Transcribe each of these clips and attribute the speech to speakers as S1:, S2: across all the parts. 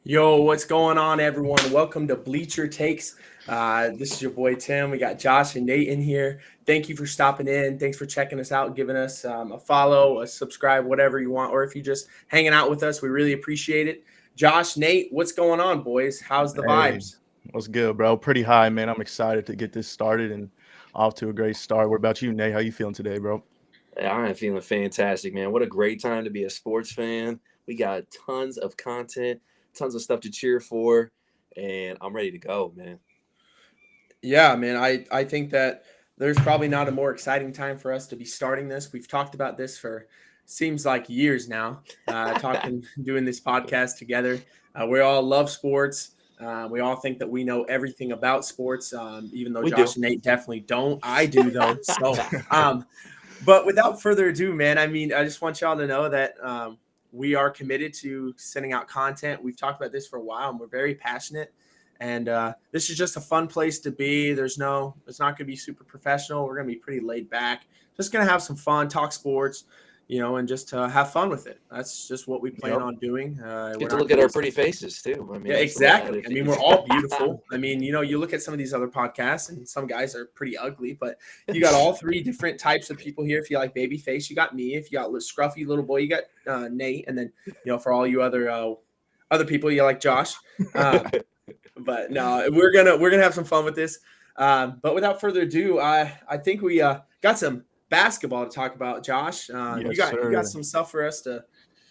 S1: Yo, what's going on, everyone? Welcome to Bleacher Takes. This is your boy Tim. We got Josh and Nate in here. Thank you for stopping in. Thanks for checking us out, giving us a follow, a subscribe, whatever you want, or if you're just hanging out with us, we really appreciate it. Josh, Nate, what's going on, boys? How's the
S2: Hey,
S1: vibes?
S2: what's good, bro? Pretty high, man. I'm excited to get this started and off to a great start. What about you, Nate? How you feeling today, bro?
S3: I am feeling fantastic, man. What a great time to be a sports fan. We got tons of content, tons of stuff to cheer for, and I'm ready to go, man.
S1: Yeah, man, I think that there's probably not a more exciting time for us to be starting this. We've talked about this for seems like years now, doing this podcast together. We all love sports. We all think that we know everything about sports, even though
S3: We do.
S1: Josh and Nate definitely don't. I do though. But without further ado, man, I mean, I just want y'all to know that we are committed to sending out content. We've talked about this for a while, and we're very passionate. And this is just a fun place to be. It's not going to be super professional. We're going to be pretty laid back. Just going to have some fun, talk sports, and just have fun with it. That's just what we plan on doing.
S3: Get to look at our pretty faces too. I mean,
S1: Yeah, exactly. I mean, we're all beautiful. I mean, you look at some of these other podcasts, and some guys are pretty ugly, but you got all three different types of people here. If you like baby face, you got me. If you got scruffy little boy, you got Nate, and then for all you other people, you like Josh. But no, we're gonna have some fun with this. But without further ado, I think we got some basketball to talk about. Josh,
S2: Yes,
S1: you got
S2: sir.
S1: some stuff for us to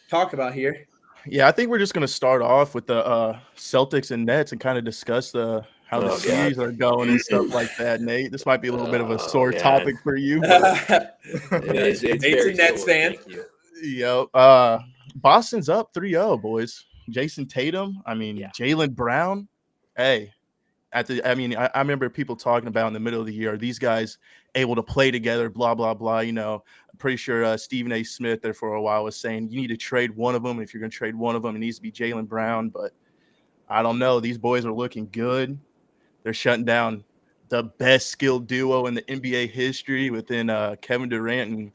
S1: talk about here.
S2: Yeah, I think we're just gonna start off with the Celtics and Nets and kind of discuss how the
S3: Oh,
S2: series
S3: God.
S2: are going and stuff like that. Nate, this might be a little bit of a
S3: Oh,
S2: sore
S3: God.
S2: topic for you, but
S3: It's
S1: Nate's
S3: very
S1: a Nets
S3: sore,
S1: fan.
S3: thank you.
S2: yo, Boston's up 3-0, boys. Jason Tatum,
S3: Yeah.
S2: Jalen Brown. Hey, I remember people talking about in the middle of the year, are these guys able to play together, blah, blah, blah. I'm pretty sure Stephen A. Smith there for a while was saying you need to trade one of them. If you're going to trade one of them, it needs to be Jalen Brown. But I don't know. These boys are looking good. They're shutting down the best skilled duo in the NBA history within Kevin Durant and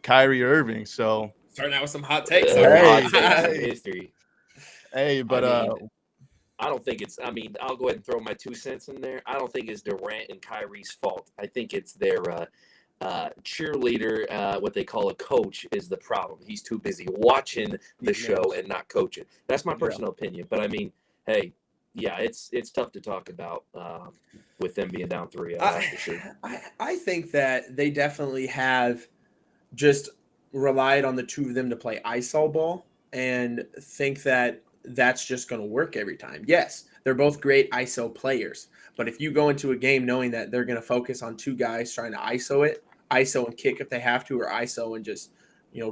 S2: Kyrie Irving. So,
S1: Starting out with some hot takes.
S2: Hey,
S3: Hot takes in history.
S2: hey, but
S3: I don't think it's. I mean, I'll go ahead and throw my 2 cents in there. I don't think it's Durant and Kyrie's fault. I think it's their cheerleader, what they call a coach, is the problem. He's too busy watching the show and not coaching. That's my personal opinion. But I mean, hey, yeah, it's tough to talk about with them being down 3. For sure.
S1: I think that they definitely have just relied on the two of them to play iso ball and think that that's just going to work every time. Yes, they're both great ISO players, but if you go into a game knowing that they're going to focus on two guys trying to ISO and kick if they have to, or ISO and just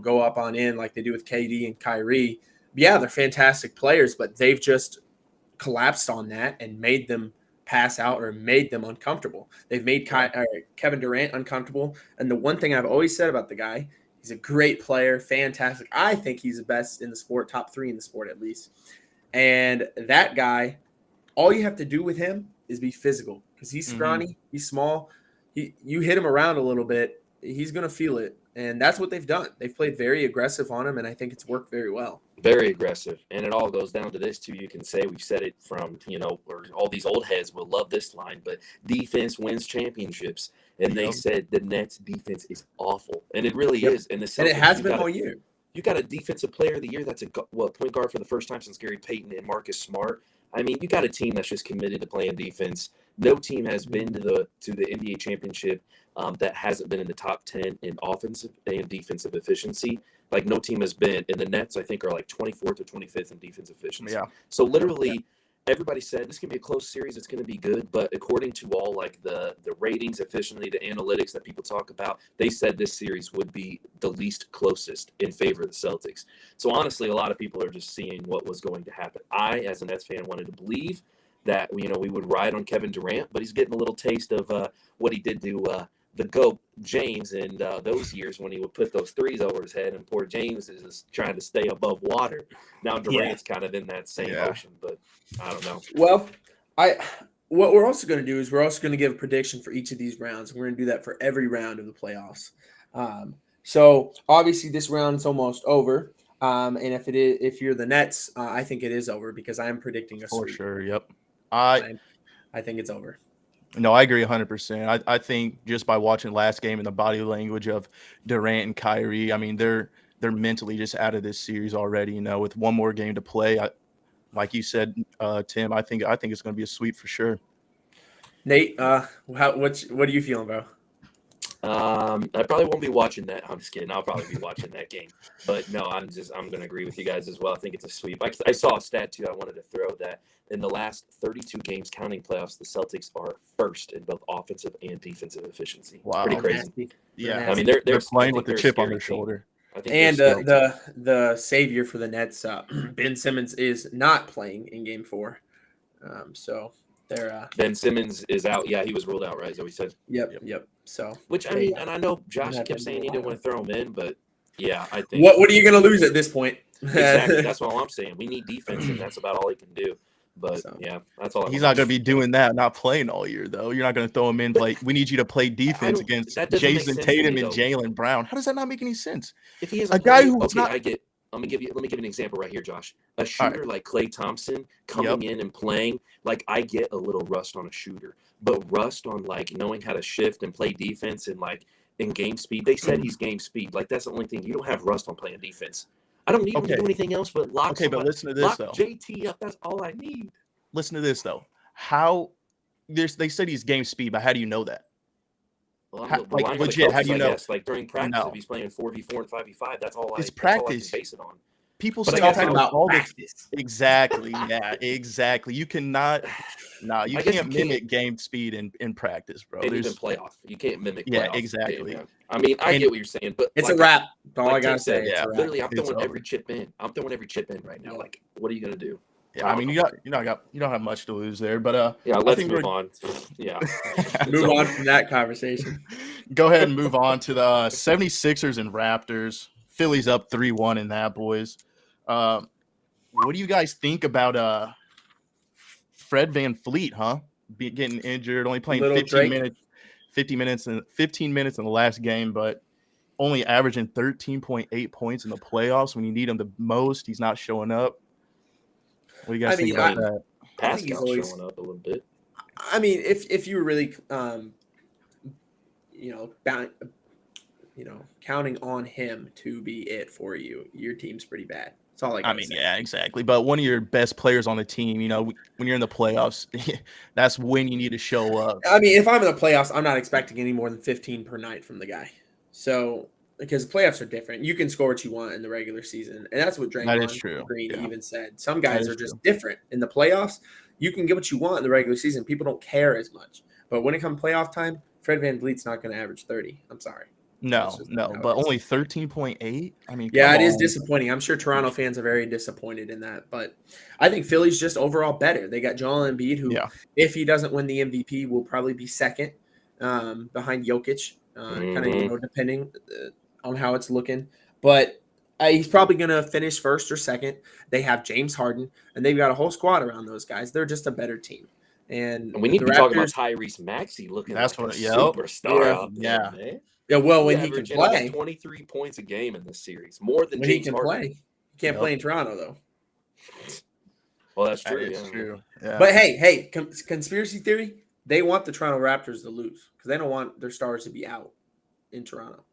S1: go up on in like they do with KD and Kyrie, yeah, they're fantastic players, but they've just collapsed on that and made them pass out or made them uncomfortable. They've made Kevin Durant uncomfortable, and the one thing I've always said about the guy, he's a great player, fantastic. I think he's the best in the sport, top 3 in the sport at least. And that guy, all you have to do with him is be physical because he's scrawny, he's small. You hit him around a little bit, he's going to feel it. And that's what they've done. They've played very aggressive on him, and I think it's worked very well.
S3: Very aggressive. And it all goes down to this, too. You can say we've said it from, or all these old heads will love this line, but defense wins championships. And they said the Nets defense is awful. And it really is. And
S1: it has been all year.
S3: You got a defensive player of the year that's a point guard for the first time since Gary Payton and Marcus Smart. I mean, you got a team that's just committed to playing defense. No team has been to the NBA championship that hasn't been in the top 10 in offensive and defensive efficiency. Like, no team has been. And the Nets, I think, are like 24th or 25th in defensive efficiency.
S2: Yeah.
S3: So literally, everybody said this can be a close series. It's going to be good. But according to all like the ratings, efficiently, the analytics that people talk about, they said this series would be the least closest in favor of the Celtics. So honestly, a lot of people are just seeing what was going to happen. I, as a Nets fan, wanted to believe that we would ride on Kevin Durant, but he's getting a little taste of what he did to the GOAT James in those years when he would put those threes over his head, and poor James is just trying to stay above water. Now Durant's kind of in that same motion, but I don't know.
S1: Well, what we're also going to do is we're also going to give a prediction for each of these rounds, and we're going to do that for every round of the playoffs. So obviously this round is almost over. And if you're the Nets, I think it is over because I am predicting a
S2: For
S1: sweep.
S2: sure. Yep.
S1: I think it's over.
S2: No, I agree 100%. I think just by watching the last game and the body language of Durant and Kyrie, I mean, they're mentally just out of this series already. With one more game to play, like you said, Tim, I think it's going to be a sweep for sure.
S1: Nate, what are you feeling, bro?
S3: I probably won't be watching that. I'm just kidding. I'll probably be watching that game. But no, I'm going to agree with you guys as well. I think it's a sweep. I saw a stat too. I wanted to throw that in the last 32 games counting playoffs, the Celtics are first in both offensive and defensive efficiency.
S2: Wow.
S3: Pretty crazy.
S2: Yeah.
S3: I mean,
S2: they're playing with the chip on their shoulder.
S1: And the savior for the Nets, Ben Simmons, is not playing in Game 4. So they're
S3: Ben Simmons is out. Yeah, he was ruled out, right? Is that what he said?
S1: Yep. So
S3: which I mean, and I know Josh kept saying he didn't want to throw him in, but yeah, I think
S1: what are you going to lose at this point?
S3: Exactly. That's all I'm saying. We need defense, and that's about all he can do. But yeah, that's all.
S2: He's not going to be doing that, not playing all year, though. You're not going to throw him in. Like, we need you to play defense against Jason Tatum and Jaylen Brown. How does that not make any sense?
S3: If he is
S2: a guy who
S3: let me give you an example right here, Josh. A shooter like Klay Thompson coming in and playing, like I get a little rust on a shooter, but rust on like knowing how to shift and play defense and like in game speed. They said he's game speed. Like that's the only thing. You don't have rust on playing defense. I don't need him to do anything else but lock.
S2: Okay, but listen to this though.
S3: JT up. That's all I need.
S2: Listen to this though. They said he's game speed, but how do you know that?
S3: Well,
S2: like legit, how do you know?
S3: Guess, like during practice, if he's playing 4v4 and 5v5, that's all.
S2: It's practice.
S3: Base it on.
S2: People
S1: talking about all
S2: this. Exactly. Yeah. Exactly. You cannot. No, you can't mimic game speed in practice, bro.
S3: And even playoff, you can't mimic.
S2: Yeah, exactly.
S3: I mean, I get what you're saying, but
S1: it's a wrap. All I gotta say.
S3: Yeah, literally, I'm throwing every chip in. I'm throwing every chip in right now. Like, what are you gonna do?
S2: Yeah, I mean, you don't have much to lose there, but
S3: yeah, let's move on. Yeah,
S1: move on from that conversation.
S2: Go ahead and move on to the 76ers and Raptors. Philly's up 3-1 in that, boys. What do you guys think about Fred VanVleet, huh? Getting injured, only playing 15 minutes in the last game, but only averaging 13.8 points in the playoffs when you need him the most. He's not showing up. What do you guys think about that?
S3: Pascal's showing up a little bit.
S1: I mean, if you were really, counting on him to be it for you, your team's pretty bad. That's all I mean, say.
S2: Yeah, exactly. But one of your best players on the team, when you're in the playoffs, that's when you need to show up.
S1: I mean, if I'm in the playoffs, I'm not expecting any more than 15 per night from the guy. So, because the playoffs are different. You can score what you want in the regular season. And that's what Draymond Green even said. Some guys are just different. In the playoffs, you can get what you want in the regular season. People don't care as much. But when it comes playoff time, Fred VanVleet's not going to average 30. I'm sorry.
S2: No, but only 13.8? I mean,
S1: yeah, it is disappointing. I'm sure Toronto fans are very disappointed in that. But I think Philly's just overall better. They got Joel Embiid, who, if he doesn't win the MVP, will probably be second behind Jokic, kind of, depending on how it's looking. But he's probably going to finish first or second. They have James Harden, and they've got a whole squad around those guys. They're just a better team. And
S3: we need to be talking about Tyrese Maxey looking like a superstar out there, man.
S1: Yeah, well, when he can play.
S3: 23 points a game in this series. More than
S1: when
S3: James
S1: he can
S3: Harden.
S1: play. He can't play in Toronto, though.
S3: Well, that's true.
S2: That is true. Yeah.
S1: But hey, conspiracy theory, they want the Toronto Raptors to lose because they don't want their stars to be out in Toronto.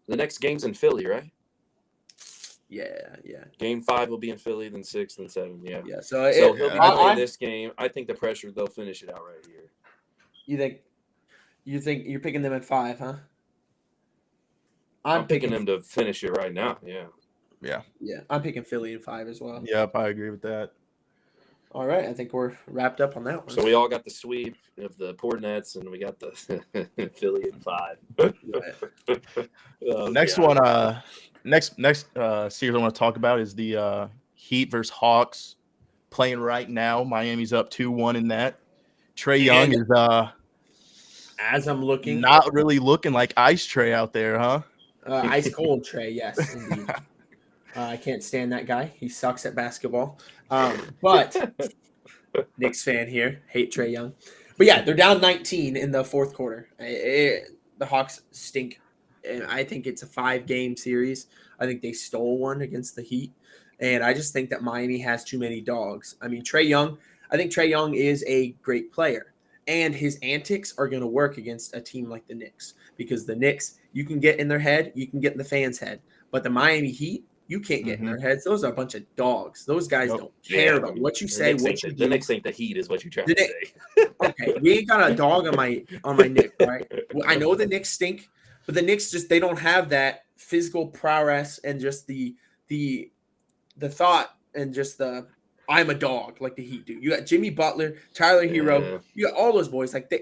S3: The next game's in Philly, right?
S1: Yeah.
S3: Game 5 will be in Philly, then 6, then 7. Yeah.
S1: So
S3: he'll be playing this game. I think the pressure, they'll finish it out right here.
S1: You think you're picking them at 5, huh?
S3: I'm picking them to finish it right now. Yeah.
S1: I'm picking Philly in 5 as well.
S2: Yep, I agree with that.
S1: All right, I think we're wrapped up on that one.
S3: So we all got the sweep of the poor Nets, and we got the Philly in 5.
S2: Next series I want to talk about is the Heat versus Hawks playing right now. Miami's up 2-1 in that. Trae Young is
S1: as I'm looking,
S2: not really looking like Ice Trae out there, huh?
S1: Ice cold Trae, yes, indeed. I can't stand that guy. He sucks at basketball. But Knicks fan here, hate Trae Young. But yeah, they're down 19 in the fourth quarter. The Hawks stink. and I think it's a 5-game series. I think they stole one against the Heat, and I just think that Miami has too many dogs. I mean, I think Trae Young is a great player, and his antics are going to work against a team like the Knicks, because the Knicks, you can get in their head, you can get in the fans' head, but the Miami Heat, you can't get in their heads. Those are a bunch of dogs. Those guys don't care about what you say, what you do.
S3: The Knicks ain't the Heat, is what you trying to say.
S1: Okay, we ain't got a dog on my Knicks, right? Well, I know the Knicks stink, but the Knicks they don't have that physical prowess and just the thought and just the I'm a dog like the Heat do. You got Jimmy Butler, Tyler Hero, you got all those boys like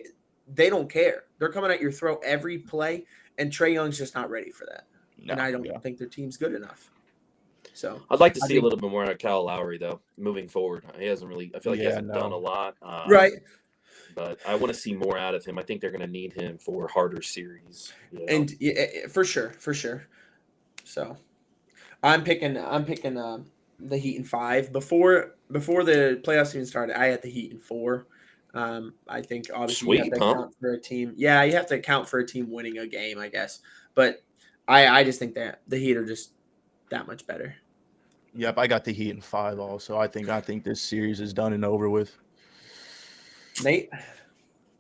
S1: they don't care. They're coming at your throat every play, and Trae Young's just not ready for that. No, and I don't think their team's good enough. So
S3: I'd like to see a little bit more out of Kyle Lowry, though, moving forward. He hasn't really – I feel like he hasn't done a lot.
S1: Right.
S3: But I want to see more out of him. I think they're going to need him for harder series. You know?
S1: And for sure. So I'm picking the Heat in 5. Before the playoffs even started, I had the Heat in 4. I think obviously you have to account for a team. Yeah, you have to account for a team winning a game, I guess. But I just think that the Heat are just that much better.
S2: Yep, I got the Heat in 5 also. I think this series is done and over with.
S1: Nate?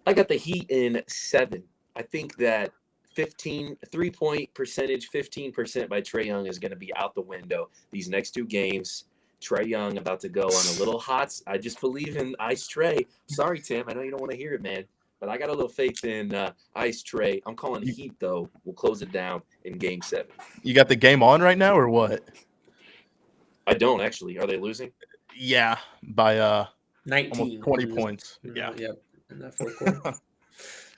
S3: I got the Heat in 7. I think that 3-point percentage, 15% by Trae Young is going to be out the window these next 2 games. Trae Young about to go on a little hot. I just believe in Ice Trae. Sorry, Tim. I know you don't want to hear it, man. But I got a little faith in Ice Trae. I'm calling Heat, though. We'll close it down in Game 7.
S2: You got the game on right now or what?
S3: I don't, actually. Are they losing?
S2: Yeah, by
S1: 19.
S2: almost 20 points. Yeah.
S1: Yep, in that fourth quarter.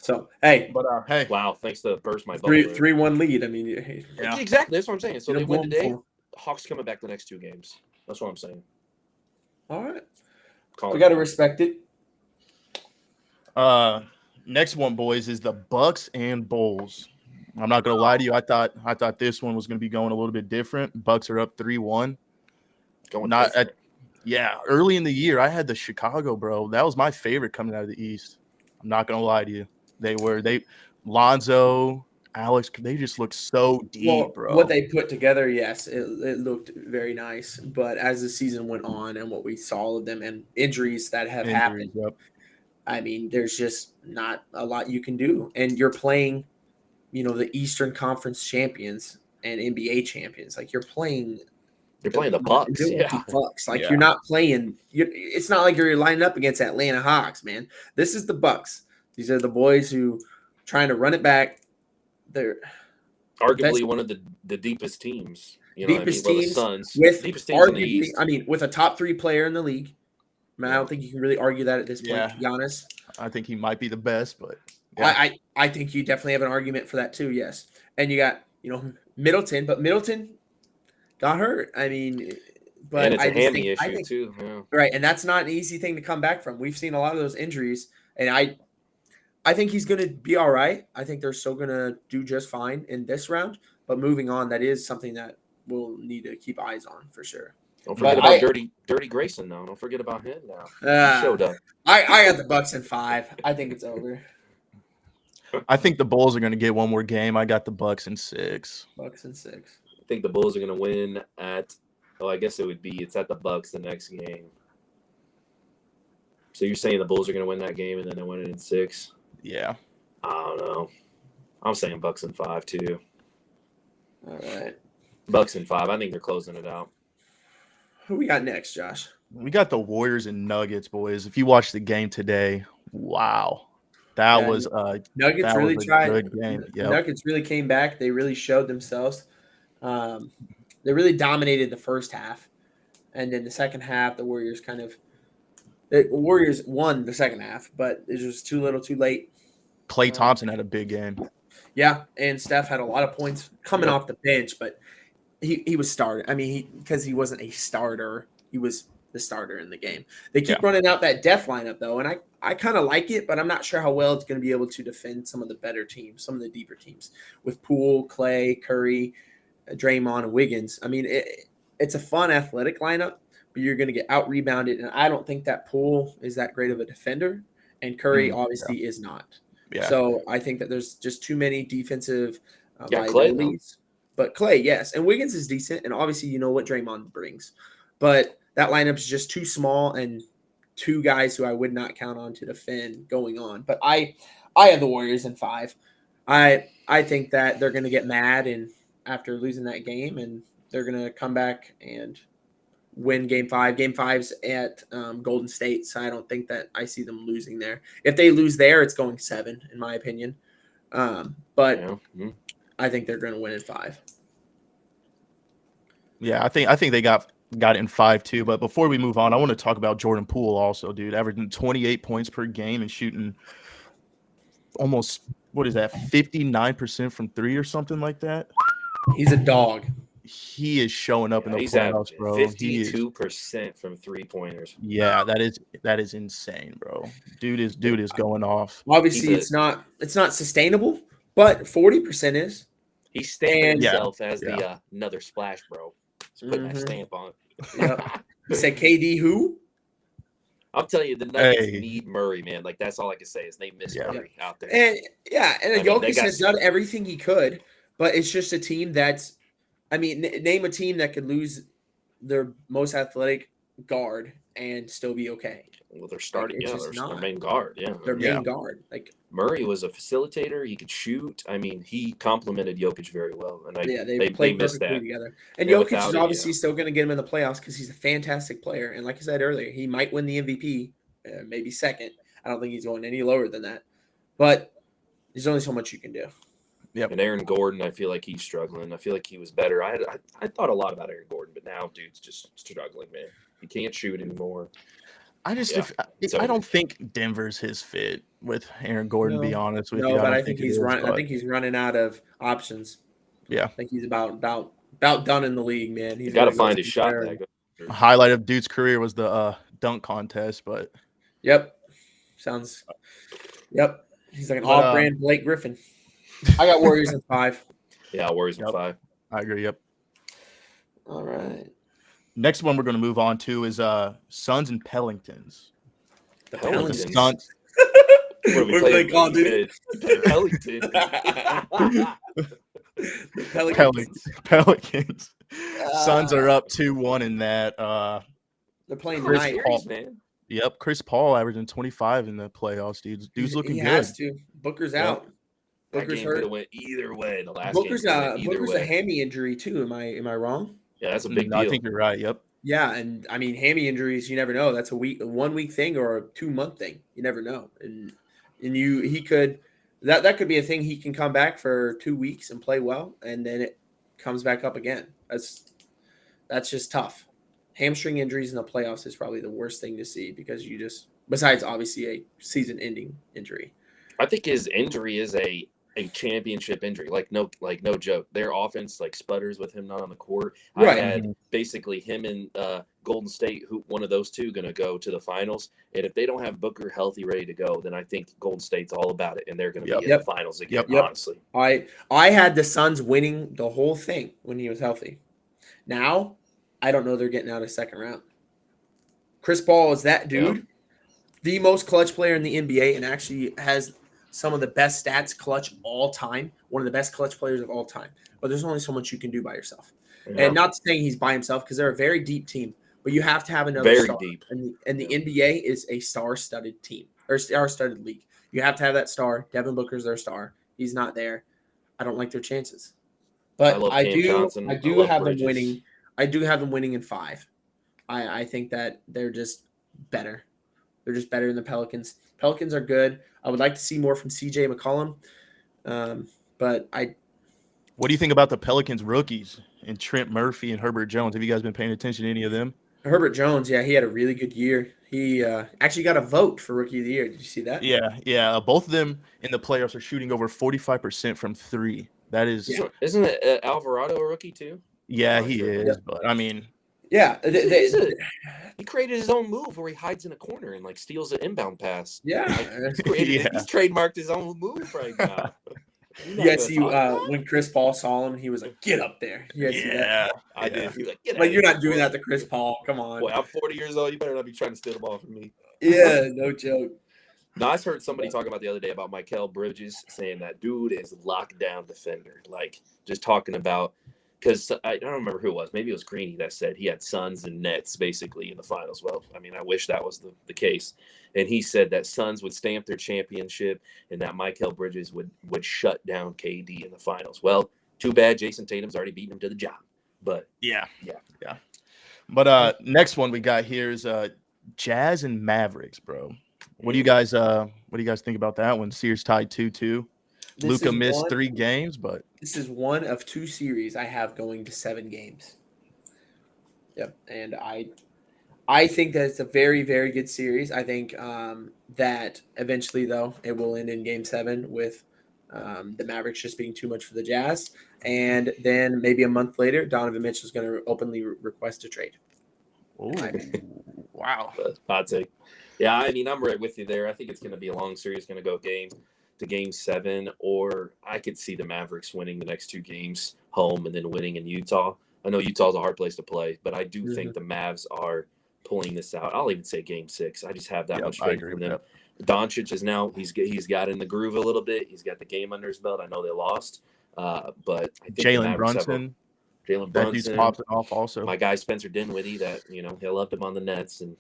S1: So, hey.
S2: But, hey.
S3: Wow, thanks to burst my bubble.
S1: 3-1 lead. I mean,
S3: yeah. Exactly. That's what I'm saying. So they win today. Hawks coming back the next 2 games. That's what I'm saying.
S1: All right. We got to respect it.
S2: Next one, boys, is the Bucks and Bulls. I'm not gonna lie to you. I thought this one was gonna be going a little bit different. Bucks are up 3-1. Early in the year, I had the Chicago, bro. That was my favorite coming out of the East. I'm not gonna lie to you. Lonzo, Alex, they just looked so deep, bro.
S1: What they put together, yes, it looked very nice. But as the season went on and what we saw of them and injuries that have happened, I mean, there's just not a lot you can do. And you're playing, the Eastern Conference champions and NBA champions. Like you're playing
S3: the Bucks. Yeah.
S1: Bucks. Like you're not playing. It's not like you're lining up against Atlanta Hawks, man. This is the Bucks. These are the boys who trying to run it back. They're
S3: arguably one of the deepest teams.
S1: Deepest teams
S3: with arguably,
S1: with a top 3 player in the league. I mean, I don't think you can really argue that at this point, Giannis.
S2: I think he might be the best, but
S1: I think you definitely have an argument for that too, yes. And you got, Middleton, but Middleton got hurt. I mean, but
S3: and it's a hammy issue too. Yeah.
S1: Right, and that's not an easy thing to come back from. We've seen a lot of those injuries, and I think he's going to be all right. I think they're still going to do just fine in this round, but moving on, that is something that we'll need to keep eyes on for sure.
S3: Don't forget about Dirty Grayson, though. Don't forget about him now. He showed up.
S1: I got the Bucks in 5. I think it's over.
S2: I think the Bulls are going to get one more game. I got the Bucks in 6.
S1: Bucks in 6.
S3: I think the Bulls are going to win I guess it's at the Bucks the next game. So you're saying the Bulls are going to win that game and then they win it in 6?
S2: Yeah.
S3: I don't know. I'm saying Bucks in 5 too.
S1: All right.
S3: Bucks in 5. I think they're closing it out.
S1: Who we got next, Josh?
S2: We got the Warriors and Nuggets, boys. If you watched the game today, wow. That was
S1: Nuggets really tried.
S2: Good game. Yep.
S1: Nuggets really came back. They really showed themselves. They really dominated the first half. And then the second half, the Warriors won the second half, but it was too little too late.
S2: Klay Thompson had a big game.
S1: Yeah, and Steph had a lot of points coming off the bench, but he was starting. I mean, because he wasn't a starter, he was the starter in the game. They keep running out that death lineup, though, and I kind of like it, but I'm not sure how well it's going to be able to defend some of the better teams, some of the deeper teams, with Poole, Clay, Curry, Draymond, and Wiggins. I mean, it's a fun athletic lineup, but you're going to get out-rebounded, and I don't think that Poole is that great of a defender, and Curry obviously is not. Yeah. So I think that there's just too many defensive
S3: Yeah, Clay, though.
S1: liabilities. But Clay, yes. And Wiggins is decent. And obviously, you know what Draymond brings. But that lineup is just too small and two guys who I would not count on to defend going on. But I have the Warriors in 5. I think that they're going to get mad and after losing that game, and they're going to come back and win Game 5. Game 5's at Golden State, so I don't think that I see them losing there. If they lose there, it's going 7, in my opinion. But I think they're going to win in 5.
S2: Yeah, I think they got it in 5 too. But before we move on, I want to talk about Jordan Poole also, dude. Averaging 28 points per game and shooting almost, 59% from 3 or something like that.
S1: He's a dog.
S2: He is showing up in the playoffs, bro.
S3: 52% from 3-pointers.
S2: Yeah, that is insane, bro. Dude is going off.
S1: Obviously, it's not sustainable, but 40% is.
S3: He's stamping himself as the another splash, bro. He's putting that stamp on.
S1: Yep. You said KD who?
S3: I'll tell you, the Nuggets need Murray, man. Like, that's all I can say is they miss Murray out there.
S1: And Jokic has done everything he could, but it's just a team that's – name a team that could lose their most athletic guard and still be okay.
S3: Well, they're starting, their main guard, Their
S1: main guard. Like,
S3: Murray was a facilitator. He could shoot. I mean, he complemented Jokic very well. And
S1: they played perfectly together. And Jokic is obviously still going to get him in the playoffs because he's a fantastic player. And like I said earlier, he might win the MVP, maybe second. I don't think he's going any lower than that. But there's only so much you can do.
S2: Yep.
S3: And Aaron Gordon, I feel like he's struggling. I feel like he was better. I thought a lot about Aaron Gordon, but now dude's just struggling, man. He can't shoot anymore.
S2: I don't think Denver's his fit with Aaron Gordon. To be honest with you,
S1: but I think he's running. I think he's running out of options.
S2: Yeah,
S1: I think he's about done in the league, man. He's
S3: got to find his shot.
S2: A highlight of dude's career was the dunk contest, but
S1: yep, he's like an off-brand Blake Griffin. I got Warriors in 5.
S3: Yeah, Warriors in 5.
S2: I agree. Yep.
S1: All right.
S2: Next one we're going to move on to is Suns and Pelicans.
S3: The Pelicans.
S2: The Suns.
S3: What do they call it?
S2: Pelicans. Suns are up 2-1 in that.
S1: They're playing
S2: Chris
S1: tonight,
S2: Paul.
S3: Man.
S2: Yep, Chris Paul averaging 25 in the playoffs, dude. Dude's looking good.
S1: He has to. Booker's out.
S3: Booker's hurt. Went either way. The last
S1: Booker's a hammy injury too. Am I wrong?
S3: Yeah, that's a big deal.
S2: I think you're right. Yep.
S1: Yeah, and I mean hammy injuries, you never know. That's a 1 week thing or a 2-month thing. You never know. And he could that could be a thing. He can come back for 2 weeks and play well, and then it comes back up again. That's just tough. Hamstring injuries in the playoffs is probably the worst thing to see because you just, besides obviously a season-ending injury.
S3: I think his injury is a championship injury, like no joke. Their offense like sputters with him not on the court.
S1: Right.
S3: I had basically him and Golden State, who one of those two going to go to the finals. And if they don't have Booker healthy, ready to go, then I think Golden State's all about it, and they're going to be in the finals again. Honestly,
S1: I had the Suns winning the whole thing when he was healthy. Now, I don't know they're getting out of second round. Chris Paul is that dude, the most clutch player in the NBA, and actually has some of the best stats clutch all time, one of the best clutch players of all time. But there's only so much you can do by yourself. Yeah. And not saying he's by himself because they're a very deep team, but you have to have another star.
S3: Deep.
S1: And the NBA is a star-studded team or star-studded league. You have to have that star. Devin Booker's their star. He's not there. I don't like their chances. But I do have them winning. I do have them winning in 5. I think that they're just better. They're just better than the Pelicans. Pelicans are good. I would like to see more from CJ McCollum.
S2: What do you think about the Pelicans rookies and Trent Murphy and Herbert Jones? Have you guys been paying attention to any of them?
S1: Herbert Jones, he had a really good year. He actually got a vote for Rookie of the Year. Did you see that?
S2: Yeah. Both of them in the playoffs are shooting over 45% from 3. That is.
S3: Yeah. Isn't it Alvarado a rookie too?
S2: Yeah, he is. Yeah. But I mean.
S1: Yeah,
S3: he created his own move where he hides in a corner and like steals an inbound pass.
S1: Yeah,
S3: he's trademarked his own move right now.
S1: When Chris Paul saw him, he was like, "Get up there!"
S3: I did. He was
S1: like, "You're not doing that to Chris Paul. Come on."
S3: Boy, I'm 40 years old. You better not be trying to steal the ball from me.
S1: Yeah, no joke.
S3: No, I heard somebody talking about the other day about Mikal Bridges saying that dude is lockdown defender. Like just talking about because I don't remember who it was. Maybe it was Greeny that said he had Suns and Nets basically in the finals. Well, I mean, I wish that was the case. And he said that Suns would stamp their championship and that Mikal Bridges would shut down KD in the finals. Well, too bad Jason Tatum's already beaten him to the job. But
S2: Yeah.
S3: yeah.
S2: But next one we got here is Jazz and Mavericks, bro. What do you guys think about that one? Series tied 2-2. Luka missed 3 games, but
S1: this is one of 2 series I have going to 7 games. Yep, and I think that it's a very, very good series. I think that eventually, though, it will end in Game 7 with the Mavericks just being too much for the Jazz. And then maybe a month later, Donovan Mitchell is going to openly request a trade.
S2: ooh, wow.
S3: Hot take. Yeah, I mean, I'm right with you there. I think it's going to be a long series. It's going to go game 7, or I could see the Mavericks winning the next 2 games home and then winning in Utah. I know Utah's a hard place to play, but I do think the Mavs are pulling this out. I'll even say game 6. I just have that much faith in them. Doncic is now he's got in the groove a little bit. He's got the game under his belt. I know they lost, but I think
S2: Jalen Brunson. That dude's popping off also.
S3: My guy Spencer Dinwiddie, that he left him on the Nets and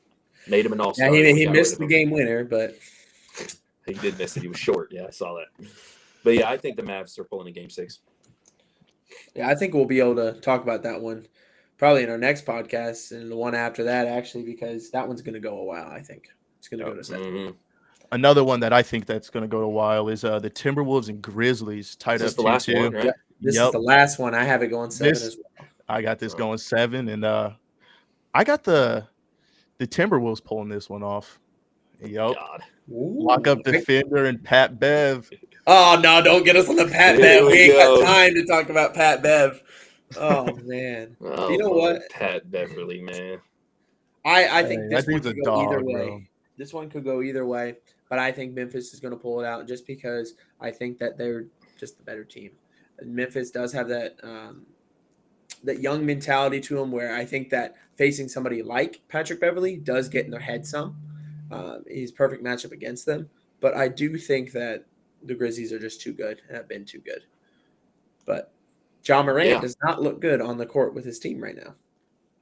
S3: made him an all-star.
S1: Yeah, he missed the game winner, but
S3: he did miss it. He was short. Yeah, I saw that. But yeah, I think the Mavs are pulling in game 6.
S1: yeah, I think we'll be able to talk about that one probably in our next podcast and the one after that, actually, because that one's going to go a while. I think it's going to go to 7.
S3: Mm-hmm.
S2: Another one that I think that's going to go a while is the Timberwolves and Grizzlies tied up 2-2.
S3: The last one, right?
S1: Yeah, this is the last one. I have it going 7 as well.
S2: I got this going 7, and I got the Timberwolves pulling this one off. Yep.
S3: God.
S2: Lock up defender and Pat Bev.
S1: Oh, no, don't get us on the Pat Bev. We ain't got time to talk about Pat Bev. Oh, man.
S3: Oh,
S1: you know what?
S3: Pat Beverly, man.
S1: I think this one
S2: it's a
S1: could go either
S2: dog,
S1: way.
S2: bro.
S1: This one could go either way, but I think Memphis is going to pull it out just because I think that they're just the better team. And Memphis does have that that young mentality to them where I think that facing somebody like Patrick Beverly does get in their head some. He's a perfect matchup against them, but I do think that the Grizzlies are just too good and have been too good. But John Morant does not look good on the court with his team right now.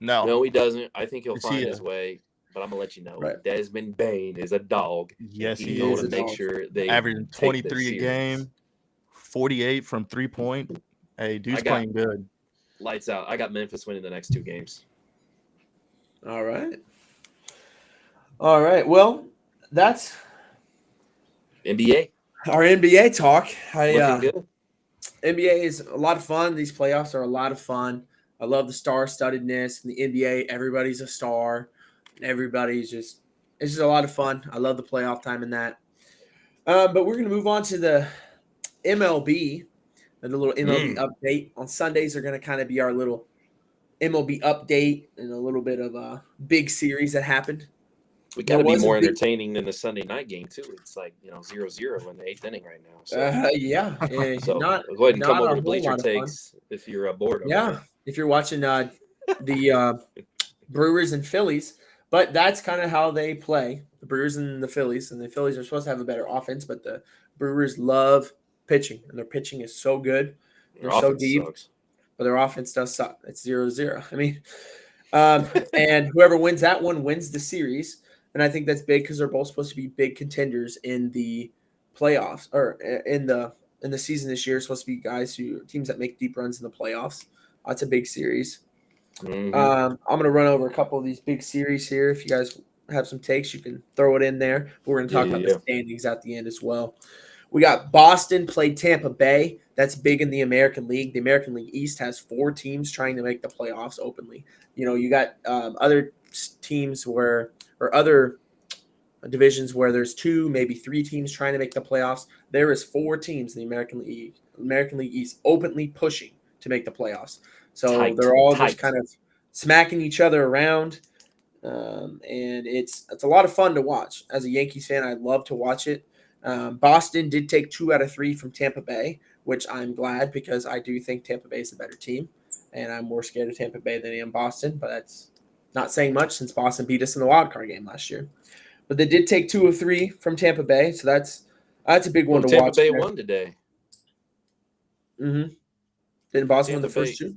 S3: No, he doesn't. I think he'll find his way, but I'm gonna let you know. Right. Desmond Bane is a dog.
S2: Yes,
S3: he's going to make sure they
S2: averaging 23 a game, 48 from 3-point. Hey, dude's playing good.
S3: Lights out. I got Memphis winning the next 2 games.
S1: All right. Well, that's
S3: NBA.
S1: Our NBA talk.
S3: Looking good.
S1: NBA is a lot of fun. These playoffs are a lot of fun. I love the star-studdedness in the NBA. Everybody's a star. And it's just a lot of fun. I love the playoff time in that. But we're going to move on to the MLB and a little MLB update. On Sundays are going to kind of be our little MLB update and a little bit of a big series that happened.
S3: We got to be more entertaining than the Sunday night game, too. It's like, 0-0 in the 8th inning right now. So,
S1: so
S3: go ahead and come over to Bleacher Takes if you're bored.
S1: If you're watching the Brewers and Phillies. But that's kind of how they play, the Brewers and the Phillies. And the Phillies are supposed to have a better offense, but the Brewers love pitching, and their pitching is so good. They're so deep, but their offense does suck. It's 0-0. I mean, and whoever wins that one wins the series. And I think that's big because they're both supposed to be big contenders in the playoffs or in the season this year. It's supposed to be teams that make deep runs in the playoffs. That's a big series.
S3: Mm-hmm.
S1: I'm going to run over a couple of these big series here. If you guys have some takes, you can throw it in there. But we're going to talk about the standings at the end as well. We got Boston played Tampa Bay. That's big in the American League. The American League East has 4 teams trying to make the playoffs openly. You got other teams or other divisions where there's 2, maybe 3 teams trying to make the playoffs. There is 4 teams in the American League East openly pushing to make the playoffs. So they're all just kind of smacking each other around, and it's a lot of fun to watch. As a Yankees fan, I love to watch it. Boston did take 2 out of 3 from Tampa Bay, which I'm glad because I do think Tampa Bay is a better team, and I'm more scared of Tampa Bay than I am Boston. But that's not saying much since Boston beat us in the wild card game last year. but they did take 2 of 3 from Tampa Bay, so that's a big one to
S3: Tampa
S1: watch.
S3: Bay won today.
S1: Mm-hmm. Didn't Boston win the
S3: Tampa
S1: first
S3: Bay.
S1: 2?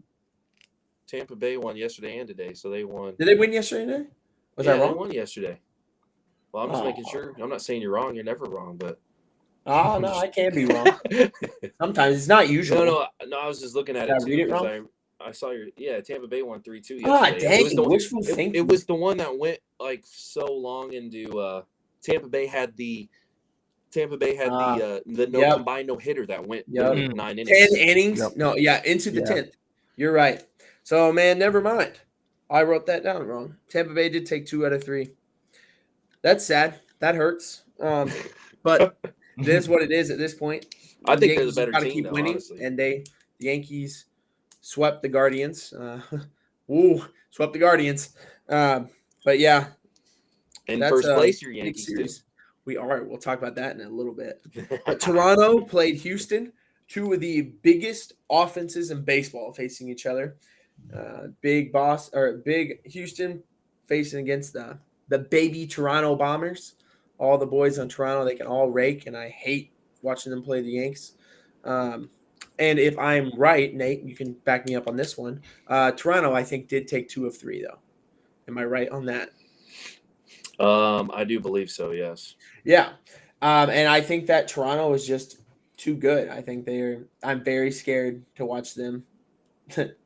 S3: Tampa Bay won yesterday and today, so they won.
S1: Did they win yesterday? Was
S3: yeah,
S1: I wrong?
S3: they won yesterday. Well, I'm just making sure. I'm not saying you're wrong. You're never wrong, but.
S1: Oh, no, I can be wrong. Sometimes it's not usual.
S3: No. I was just looking at
S1: Did I
S3: it too
S1: read it
S3: because
S1: wrong?
S3: I saw your Tampa Bay won 3-2
S1: Ah,
S3: yesterday.
S1: dang, wishful thinking.
S3: It was the one that went like so long into Tampa Bay had the
S1: Yep.
S3: combined no hitter that went
S1: Yep.
S3: 9 innings.
S1: 10 innings?
S2: Yep.
S1: No, yeah, into the
S2: Yeah.
S1: 10th. You're right. So, man, never mind. I wrote that down wrong. Tampa Bay did take 2 out of 3. That's sad. That hurts. But it is what it is at this point.
S3: I think they're the
S1: Yankees
S3: better
S1: gotta
S3: team,
S1: keep
S3: though,
S1: winning,
S3: honestly.
S1: and the Yankees swept the Guardians. Swept the Guardians. But yeah,
S3: In
S1: that's
S3: first
S1: a
S3: place, your
S1: big
S3: Yankees
S1: series. We are. We'll talk about that in a little bit. But Toronto played Houston, 2 of the biggest offenses in baseball facing each other. Big Houston facing against the baby Toronto Bombers. All the boys on Toronto, they can all rake, and I hate watching them play the Yanks. And if I'm right, Nate, you can back me up on this one. Toronto, I think, did take 2 of 3, though. Am I right on that?
S3: I do believe so, yes.
S1: Yeah. And I think that Toronto is just too good. I think I'm very scared to watch them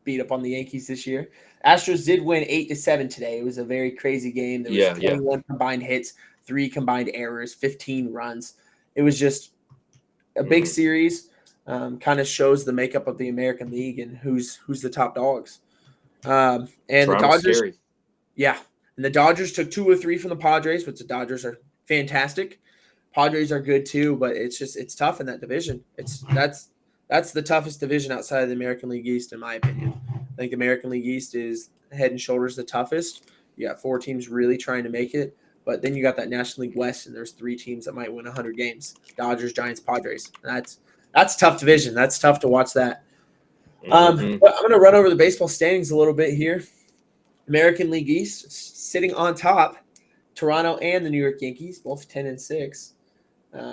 S1: beat up on the Yankees this year. Astros did win 8-7 today. It was a very crazy game. There was 21 combined hits, 3 combined errors, 15 runs. It was just a big series. Kind of shows the makeup of the American League and who's the top dogs. And
S3: Toronto's
S1: the Dodgers,
S3: scary.
S1: yeah. And the Dodgers took 2 of 3 from the Padres, which the Dodgers are fantastic. Padres are good too, but it's tough in that division. That's the toughest division outside of the American League East, in my opinion. I think the American League East is head and shoulders the toughest. You got 4 teams really trying to make it, but then you got that National League West, and there's 3 teams that might win 100 games: Dodgers, Giants, Padres. And that's a tough division. That's tough to watch that. But I'm going to run over the baseball standings a little bit here. American League East sitting on top, Toronto and the New York Yankees, both 10-6.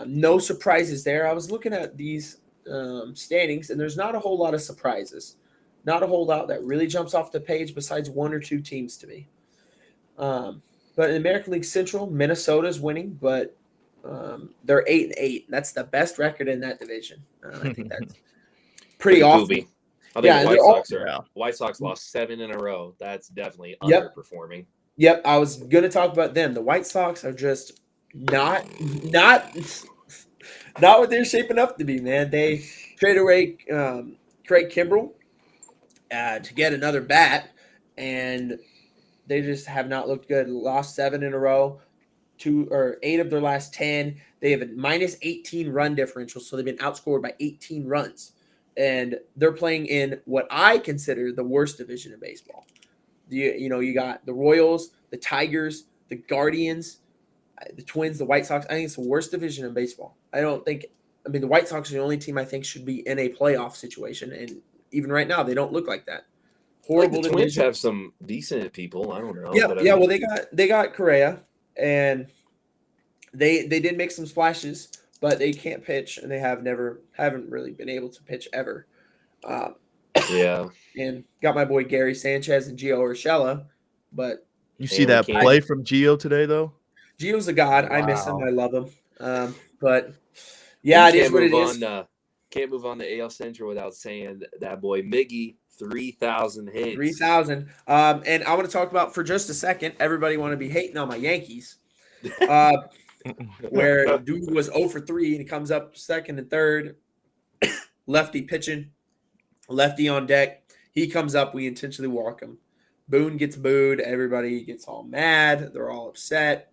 S1: No surprises there. I was looking at these standings, and there's not a whole lot of surprises. Not a whole lot that really jumps off the page besides 1 or 2 teams to me. But in American League Central, Minnesota's winning, but they're 8-8. That's the best record in that division. I think that's pretty awesome.
S3: I think the White Sox lost 7 in a row. That's definitely underperforming.
S1: Yep, I was going to talk about them. The White Sox are just not what they're shaping up to be, man. They traded away Craig Kimbrell to get another bat, and they just have not looked good. Lost 7 in a row, 8 of their last 10. They have a minus 18 run differential, so they've been outscored by 18 runs. And they're playing in what I consider the worst division in baseball. You got the Royals, the Tigers, the Guardians, the Twins, the White Sox. I think it's the worst division in baseball. The White Sox are the only team I think should be in a playoff situation. And even right now, they don't look like that. Horrible.
S3: The Twins have some decent people. I don't know.
S1: Yeah. Well, they got Correa, and they did make some splashes, but they can't pitch, and they haven't really been able to pitch ever. And got my boy Gary Sanchez and Gio Urshela, but
S2: you see that play from Gio today, though?
S1: Gio's a god. Wow. I miss him. I love him. But yeah, it is what it is.
S3: Can't move on to AL Central without saying that boy Miggy, 3,000 hits.
S1: 3,000. And I want to talk about for just a second. Everybody want to be hating on my Yankees. Where dude was 0 for 3 and he comes up second and third. Lefty pitching, lefty on deck. He comes up, we intentionally walk him. Boone gets booed. Everybody gets all mad. They're all upset.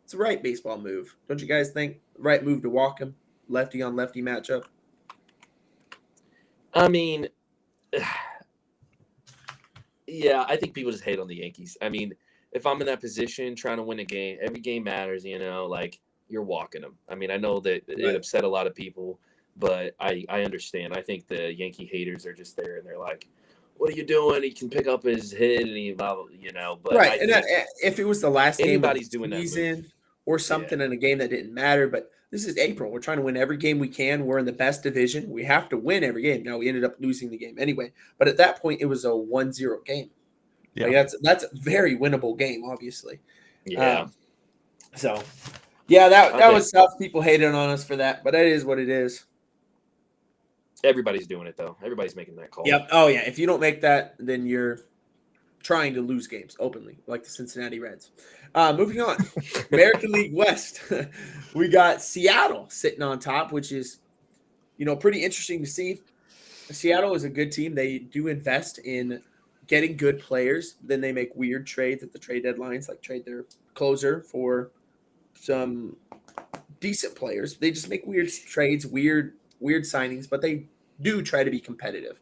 S1: It's the right baseball move. Don't you guys think? Right move to walk him. Lefty on lefty matchup.
S3: I mean, yeah, I think people just hate on the Yankees. I mean, if I'm in that position trying to win a game, every game matters, like you're walking them. I mean, I know that it upset a lot of people, but I understand. I think the Yankee haters are just there and they're like, what are you doing? He can pick up his hit and he blah, blah, but
S1: right. And if it was the last game of the
S3: doing
S1: season, or something in a game that didn't matter. But this is April. We're trying to win every game we can. We're in the best division. We have to win every game. Now, we ended up losing the game anyway. But at that point, it was a 1-0 game.
S2: Yeah.
S1: Like that's a very winnable game, obviously.
S3: Yeah.
S1: So, yeah, that was tough. People hated on us for that, but it is what it is.
S3: Everybody's doing it, though. Everybody's making that call.
S1: Yep. Oh, yeah. If you don't make that, then you're trying to lose games openly, like the Cincinnati Reds. Moving on. American League West. We got Seattle sitting on top, which is, pretty interesting to see. Seattle is a good team. They do invest in getting good players. Then they make weird trades at the trade deadlines, like trade their closer for some decent players. They just make weird trades, weird signings, but they do try to be competitive.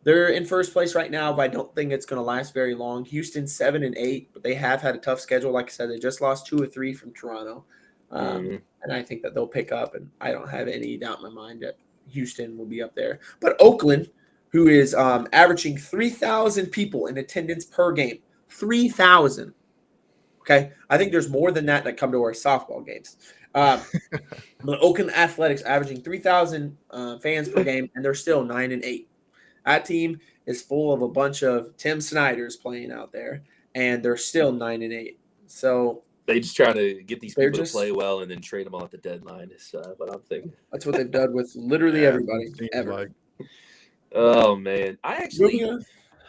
S1: They're in first place right now, but I don't think it's going to last very long. Houston's 7-8, but they have had a tough schedule. Like I said, they just lost 2 or 3 from Toronto. And I think that they'll pick up, and I don't have any doubt in my mind that Houston will be up there. But Oakland, who is averaging 3,000 people in attendance per game, 3,000. Okay? I think there's more than that come to our softball games. But Oakland Athletics averaging 3,000 fans per game, and they're still 9-8. That team is full of a bunch of Tim Snyders playing out there, and they're still 9-8. So
S3: they just try to get these people to play well and then trade them all at the deadline. Is what I'm thinking.
S1: That's what they've done with literally everybody ever.
S2: Like.
S3: Oh man, I actually.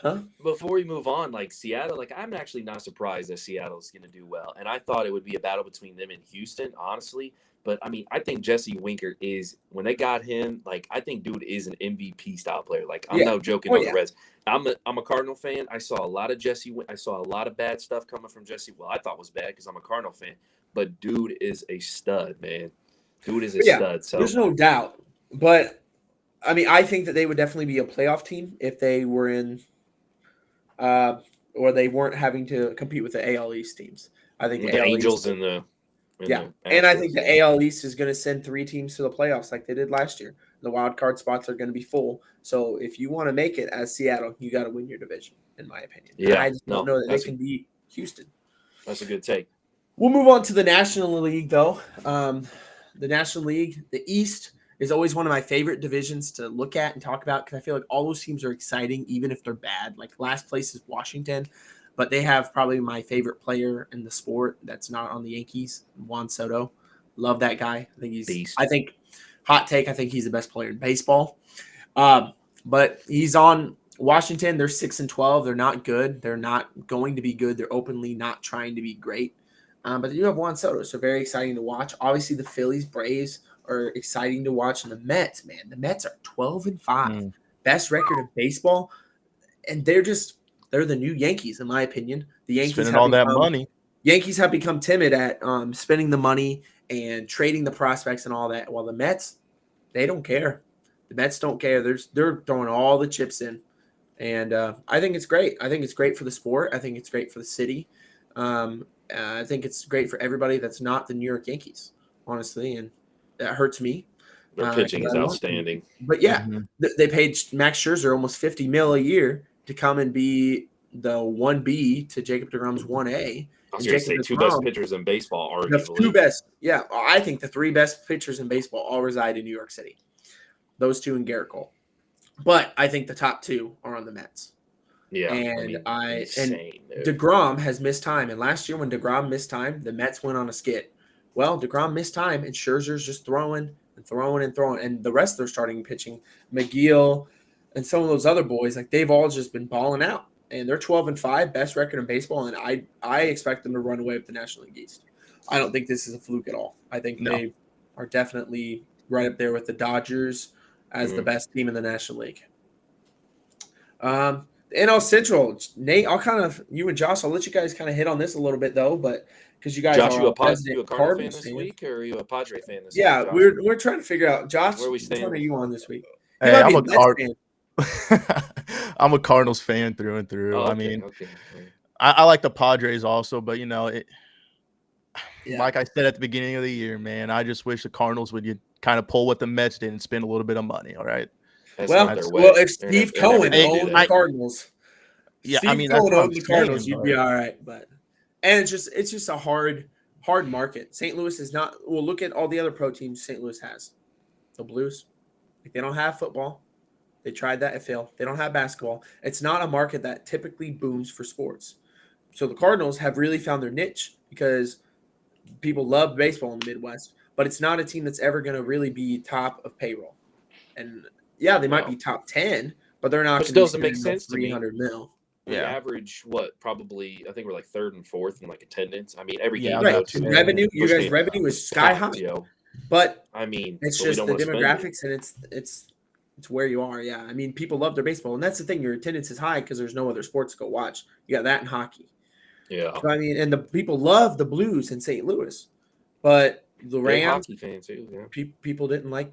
S1: Huh?
S3: Before we move on, like Seattle, I'm actually not surprised that Seattle's going to do well, and I thought it would be a battle between them and Houston, honestly. But I mean, I think Jesse Winker is, when they got him, I think dude is an MVP style player. I'm no joking on the Reds. I'm a Cardinal fan. I saw a lot of I saw a lot of bad stuff coming from Jesse. Well, I thought was bad because I'm a Cardinal fan, but dude is a stud, man. Dude is a stud. So
S1: there's no doubt. But I mean, I think that they would definitely be a playoff team if they were in, or they weren't having to compete with the AL East teams. I think
S3: the Angels and the.
S1: And I think the AL East is going to send 3 teams to the playoffs like they did last year. The wild card spots are going to be full. So if you want to make it as Seattle, you got to win your division, in my opinion.
S3: Yeah,
S1: and I just don't know that they can beat Houston.
S3: That's a good take.
S1: We'll move on to the National League, though. The National League, the East, is always one of my favorite divisions to look at and talk about because I feel like all those teams are exciting, even if they're bad. Like last place is Washington. But they have probably my favorite player in the sport that's not on the Yankees, Juan Soto. Love that guy. I think
S3: Beast.
S1: I think he's the best player in baseball. But he's on Washington. They're 6-12. They're not good. They're not going to be good. They're openly not trying to be great. But they do have Juan Soto, so very exciting to watch. Obviously, the Phillies, Braves are exciting to watch. And the Mets, man, the Mets are 12-5. Best record in baseball. And they're the new Yankees, in my opinion. The Yankees
S2: spending all that money.
S1: Yankees have become timid at spending the money and trading the prospects and all that. While the Mets, they don't care. The Mets don't care. They're throwing all the chips in, and I think it's great. I think it's great for the sport. I think it's great for the city. I think it's great for everybody that's not the New York Yankees, honestly, and that hurts me.
S3: Their pitching is outstanding.
S1: But yeah, they paid Max Scherzer almost $50 million a year to come and be the 1B to Jacob deGrom's 1A.
S3: I was going to say 2 best pitchers in baseball, arguably.
S1: The 2 best. Yeah, I think the 3 best pitchers in baseball all reside in New York City. Those 2 and Garrett Cole. But I think the top 2 are on the Mets.
S3: Yeah.
S1: And DeGrom has missed time. And last year when DeGrom missed time, the Mets went on a skid. Well, DeGrom missed time, and Scherzer's just throwing. And the rest of their starting pitching, McGill and some of those other boys, they've all just been balling out. And they're 12-5, best record in baseball, and I expect them to run away with the National League East. I don't think this is a fluke at all. I think they are definitely right up there with the Dodgers as the best team in the National League. The NL Central, Nate, you and Josh, I'll let you guys kind of hit on this a little bit though, but because you guys
S3: Josh,
S1: are
S3: you a
S1: Cardinals
S3: fan this week, or are you a Padre fan this week?
S1: Yeah, we're trying to figure out, Josh,
S3: where we
S1: which one are you on this week?
S2: Hey, I'm a Cardinals fan through and through.
S3: Oh,
S2: okay, I like the Padres also, but like I said at the beginning of the year, man, I just wish the Cardinals would kind of pull what the Mets did and spend a little bit of money. All right.
S1: If Steve Cohen owned the Cardinals,
S2: yeah,
S1: Steve Cohen owned the Cardinals, you'd be all right. And it's just a hard hard market. St. Louis is not. Well, look at all the other pro teams St. Louis has. The Blues, like they don't have football. They tried that, it failed. They don't have basketball. It's not a market that typically booms for sports. So the Cardinals have really found their niche because people love baseball in the Midwest, but it's not a team that's ever going to really be top of payroll. And yeah, they might be top 10, but they're not
S3: Which
S1: going to
S3: doesn't
S1: be
S3: make sense to me.
S1: 300 mil.
S3: We average probably I think we're like third and fourth in like attendance. I mean, every game
S1: right.
S3: go to
S1: Revenue, you guys' revenue is sky high. But
S3: I mean,
S1: it's just the demographics and it's where you are. Yeah, I mean, people love their baseball, and that's the thing. Your attendance is high because there's no other sports to go watch. You got that in hockey.
S3: Yeah.
S1: So I mean, and the people love the Blues in St. Louis, but the Rams,
S3: hockey fans too. Yeah.
S1: People didn't like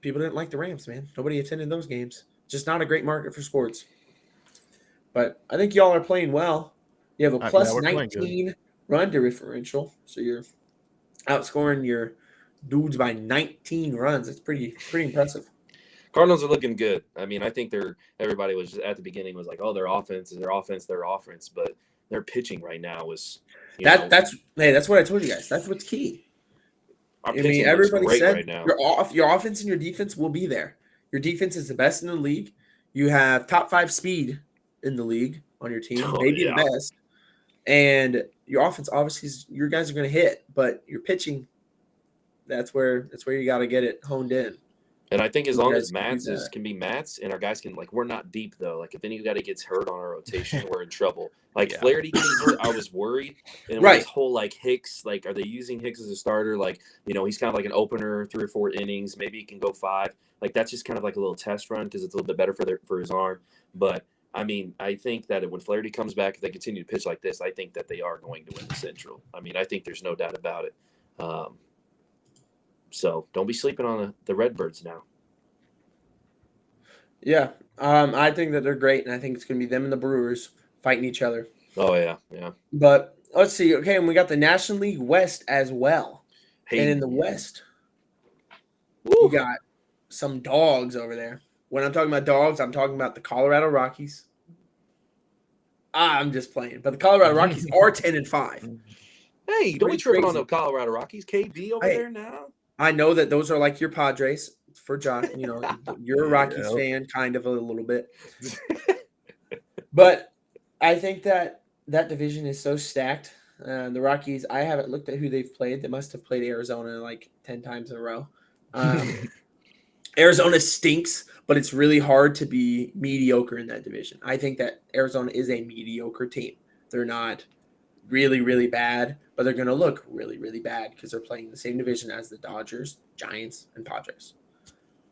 S1: the Rams, man. Nobody attended those games. Just not a great market for sports. But I think y'all are playing well. You have a plus 19 run differential, so you're outscoring your dudes by 19 runs. It's pretty impressive.
S3: Cardinals are looking good. I mean, I think everybody was just, at the beginning was like, oh, their offense, but their pitching right now is
S1: that's what I told you guys. That's what's key.
S3: I mean, everybody said right now.
S1: Your offense and your defense will be there. Your defense is the best in the league. You have top 5 speed in the league on your team, maybe the best. And your offense, obviously, your guys are going to hit, but your pitching, that's where you got to get it honed in.
S3: And I think as long as Mats can be Mats, and our guys can, like, we're not deep though. Like if anybody gets hurt on our rotation, we're in trouble. Like Flaherty getting hurt, I was worried. And this whole like Hicks, like, are they using Hicks as a starter? Like, he's kind of like an opener, 3 or 4 innings. Maybe he can go 5. Like that's just kind of like a little test run because it's a little bit better for his arm. But I mean, I think that when Flaherty comes back, if they continue to pitch like this, I think that they are going to win the Central. I mean, I think there's no doubt about it. So don't be sleeping on the Redbirds now.
S1: Yeah, I think that they're great, and I think it's going to be them and the Brewers fighting each other.
S3: Oh, yeah.
S1: But let's see. Okay, and we got the National League West as well. Hey. And in the West, you got some dogs over there. When I'm talking about dogs, I'm talking about the Colorado Rockies. I'm just playing. But the Colorado Rockies are 10-5.
S3: Hey, don't be tripping on the Colorado Rockies. KB over there now.
S1: I know that those are like your Padres for John. You're a Rockies fan, kind of a little bit. But I think that division is so stacked. The Rockies, I haven't looked at who they've played. They must have played Arizona like 10 times in a row. Arizona stinks, but it's really hard to be mediocre in that division. I think that Arizona is a mediocre team. They're not really, really bad, but they're going to look really, really bad because they're playing the same division as the Dodgers, Giants, and Padres,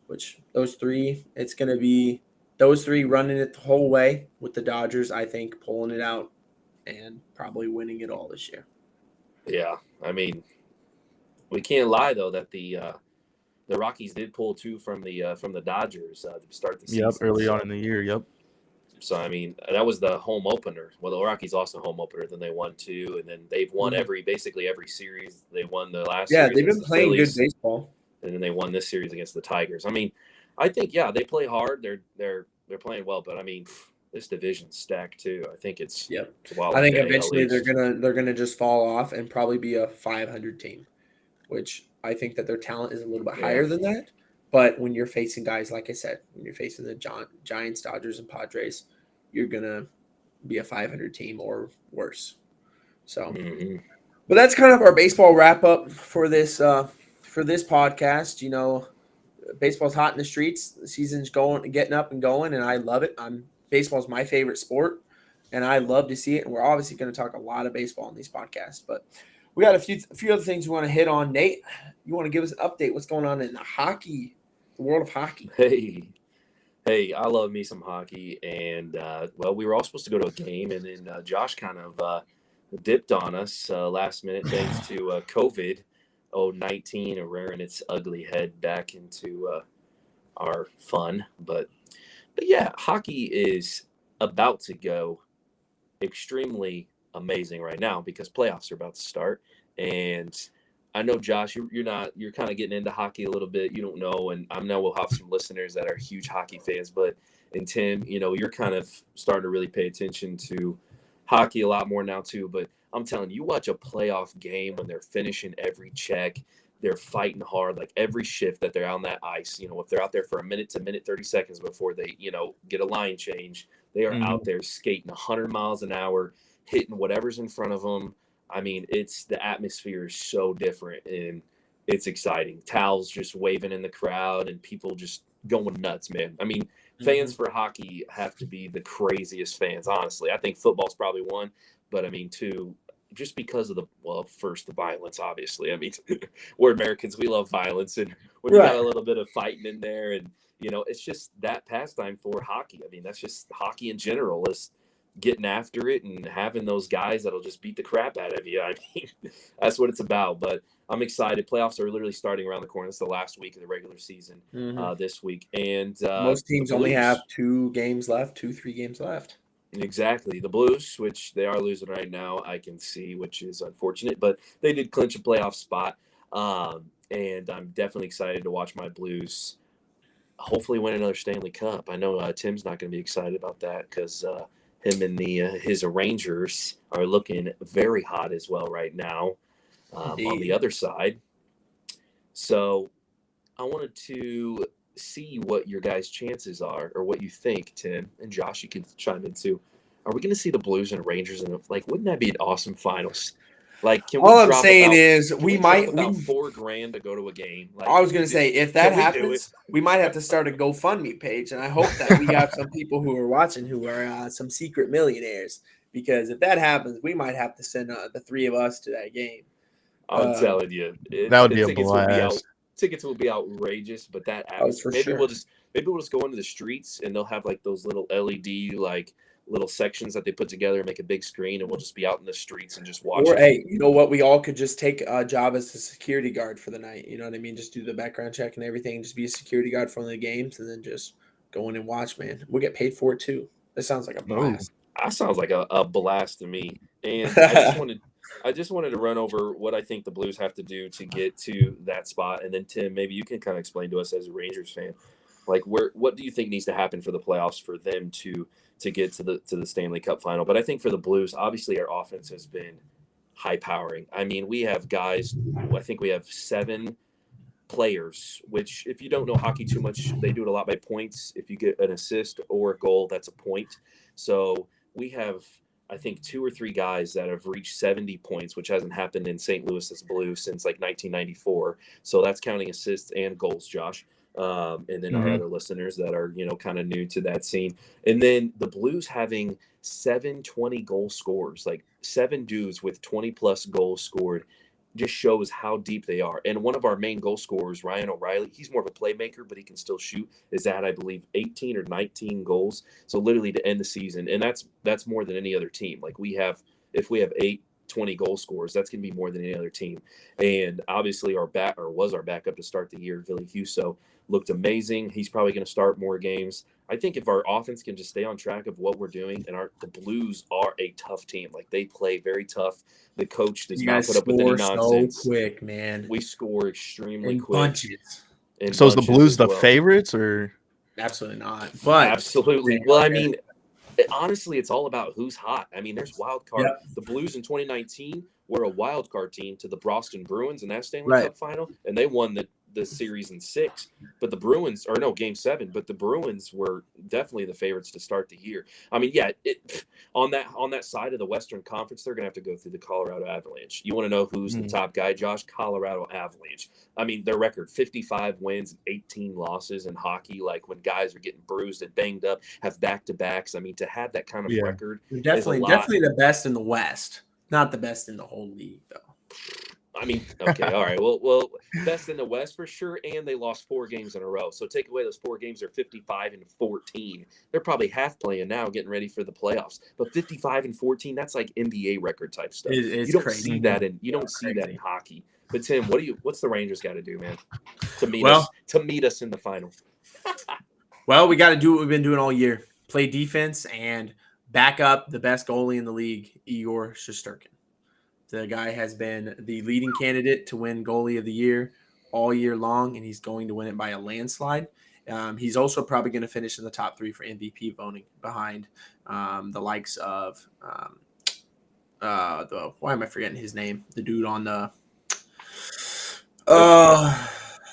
S1: which those three, it's going to be those three running it the whole way with the Dodgers, I think, pulling it out and probably winning it all this year.
S3: Yeah, I mean, we can't lie, though, that the Rockies did pull 2 from the Dodgers to start the season.
S2: Yep, early on in the year, yep.
S3: So, I mean, that was the home opener. Well, the Rockies lost the home opener, then they won 2, and then they've won basically every series. They won the last series.
S1: Yeah, they've been playing good baseball.
S3: And then they won this series against the Tigers. I mean, I think, they play hard. They're playing well, but I mean, this division's stacked too. I think it's
S1: I think eventually they're gonna just fall off and probably be a 500 team, which I think that their talent is a little bit higher than that. But when you're facing guys, like I said, when you're facing the Giants, Dodgers, and Padres, you're going to be a 500 team or worse. So, but that's kind of our baseball wrap up for this podcast. Baseball's hot in the streets. The season's getting up and going, and I love it. Baseball's my favorite sport, and I love to see it. And we're obviously going to talk a lot of baseball in these podcasts, but we got a few other things we want to hit on. Nate, you want to give us an update? What's going on in the world of hockey?
S3: Hey, I love me some hockey. And, we were all supposed to go to a game, and then Josh kind of dipped on us last minute thanks to COVID-19 rearing its ugly head back into our fun. But yeah, hockey is about to go extremely amazing right now because playoffs are about to start. And I know, Josh, you're kind of getting into hockey a little bit. You don't know, and I know we'll have some listeners that are huge hockey fans. And Tim, you're kind of starting to really pay attention to hockey a lot more now too. But I'm telling you, watch a playoff game when they're finishing every check, they're fighting hard, like every shift that they're on that ice. If they're out there for a minute to minute 30 seconds before they, get a line change, they are out there skating 100 miles an hour, hitting whatever's in front of them. I mean, the atmosphere is so different and it's exciting. Towels just waving in the crowd and people just going nuts, man. I mean, fans for hockey have to be the craziest fans, honestly. I think football's probably one, but I mean, two, just because of first, the violence, obviously. I mean, we're Americans. We love violence. And when you got a little bit of fighting in there and, it's just that pastime for hockey. I mean, that's just hockey in general is getting after it and having those guys that'll just beat the crap out of you. I mean, that's what it's about. But I'm excited. Playoffs are literally starting around the corner. It's the last week of the regular season this week. And
S1: most teams only have 3 games left.
S3: Exactly. The Blues, which they are losing right now, I can see, which is unfortunate, but they did clinch a playoff spot. And I'm definitely excited to watch my Blues hopefully win another Stanley Cup. I know Tim's not going to be excited about that because him and his Rangers are looking very hot as well right now on the other side. So I wanted to see what your guys' chances are or what you think, Tim. And Josh, you can chime in too. Are we going to see the Blues and Rangers? And wouldn't that be an awesome finals?
S1: All I'm saying is we might
S3: about $4,000 to go to a game.
S1: I was going to say, if that happens, we might have to start a GoFundMe page, and I hope that we got some people who are watching who are some secret millionaires. Because if that happens, we might have to send the 3 of us to that game.
S3: I'm telling you,
S2: that would be a blast.
S3: Tickets will be outrageous, but that maybe we'll just go into the streets and they'll have those little LED little sections that they put together and make a big screen, and we'll just be out in the streets and just watch.
S1: Or hey, you know what? We all could just take a job as a security guard for the night. You know what I mean? Just do the background check and everything. Just be a security guard for one of the games, and then just go in and watch. Man, we'll get paid for it too. That sounds like a blast.
S3: That sounds like a blast to me. And I just wanted to run over what I think the Blues have to do to get to that spot, and then Tim, maybe you can kind of explain to us as a Rangers fan, what do you think needs to happen for the playoffs for them to get to the Stanley Cup final? But I think for the Blues, obviously our offense has been high powering. I mean, we have guys, I think we have 7 players, which if you don't know hockey too much, they do it a lot by points. If you get an assist or a goal, that's a point. So we have, I think, 2 or 3 guys that have reached 70 points, which hasn't happened in St. Louis's Blues since 1994. So that's counting assists and goals, Josh. And then our other listeners that are, kind of new to that scene. And then the Blues having 7 20-goal scorers, 7 dudes with 20-plus goals scored, just shows how deep they are. And one of our main goal scorers, Ryan O'Reilly, he's more of a playmaker, but he can still shoot, is at, I believe, 18 or 19 goals. So literally to end the season. And that's more than any other team. If we have 8 20-goal scorers, that's going to be more than any other team. And obviously our backup to start the year, Ville Husso, looked amazing. He's probably going to start more games. I think if our offense can just stay on track of what we're doing, and the Blues are a tough team. They play very tough. The coach does not put up with any nonsense.
S1: So quick, man.
S3: We score extremely quick.
S1: Bunches.
S2: So is the Blues the favorites, or?
S1: Absolutely not. But
S3: absolutely. Well, I mean, honestly, it's all about who's hot. I mean, there's wild card. Yep. The Blues in 2019 were a wild card team to the Boston Bruins in that Stanley Cup final, and they won the series in 6. But the Bruins, or no, Game 7. But the Bruins were definitely the favorites to start the year. I mean, yeah, on that side of the Western Conference, they're gonna have to go through the Colorado Avalanche. You want to know who's the top guy, Josh? Colorado Avalanche. I mean, their record 55 wins and 18 losses in hockey. When guys are getting bruised and banged up, have back-to-backs. I mean, to have that kind of record,
S1: definitely the best in the West, not the best in the whole league, though.
S3: I mean, okay, all right. Well, best in the West for sure, and they lost 4 games in a row. So take away those 4 games, they're 55-14. They're probably half playing now, getting ready for the playoffs. But 55-14, that's like NBA record type stuff. You don't see that in hockey. But Tim, what's the Rangers got to do, man, to meet us in the final?
S1: Well, we got to do what we've been doing all year: play defense and back up the best goalie in the league, Igor Shesterkin. The guy has been the leading candidate to win goalie of the year all year long, and he's going to win it by a landslide. He's also probably going to finish in the top 3 for MVP voting behind the likes of why am I forgetting his name? The dude on the
S3: The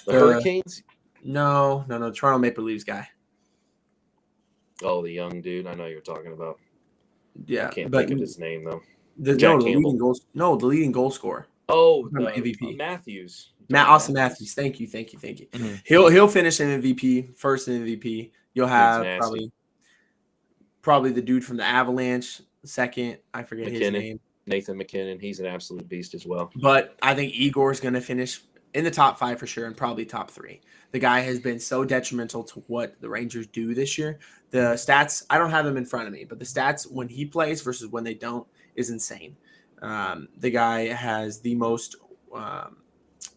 S3: Hurricanes.
S1: No, Toronto Maple Leafs guy.
S3: Oh, the young dude. I know you're talking about.
S1: Yeah,
S3: I can't
S1: but
S3: think of his name though.
S1: the
S3: Jack
S1: leading
S3: Campbell.
S1: the leading goal scorer.
S3: Oh,
S1: MVP.
S3: Matthews.
S1: Austin Matthews. Thank you.
S2: Mhm.
S1: He'll finish in MVP, first in MVP. You'll
S3: Dude's
S1: have
S3: nasty.
S1: probably the dude from the Avalanche, second. I forget his name.
S3: Nathan McKinnon. He's an absolute beast as well.
S1: But I think Igor's going to finish in the top 5 for sure, and probably top 3. The guy has been so detrimental to what the Rangers do this year. The stats, I don't have them in front of me, but the stats when he plays versus when they don't is insane. The guy has the most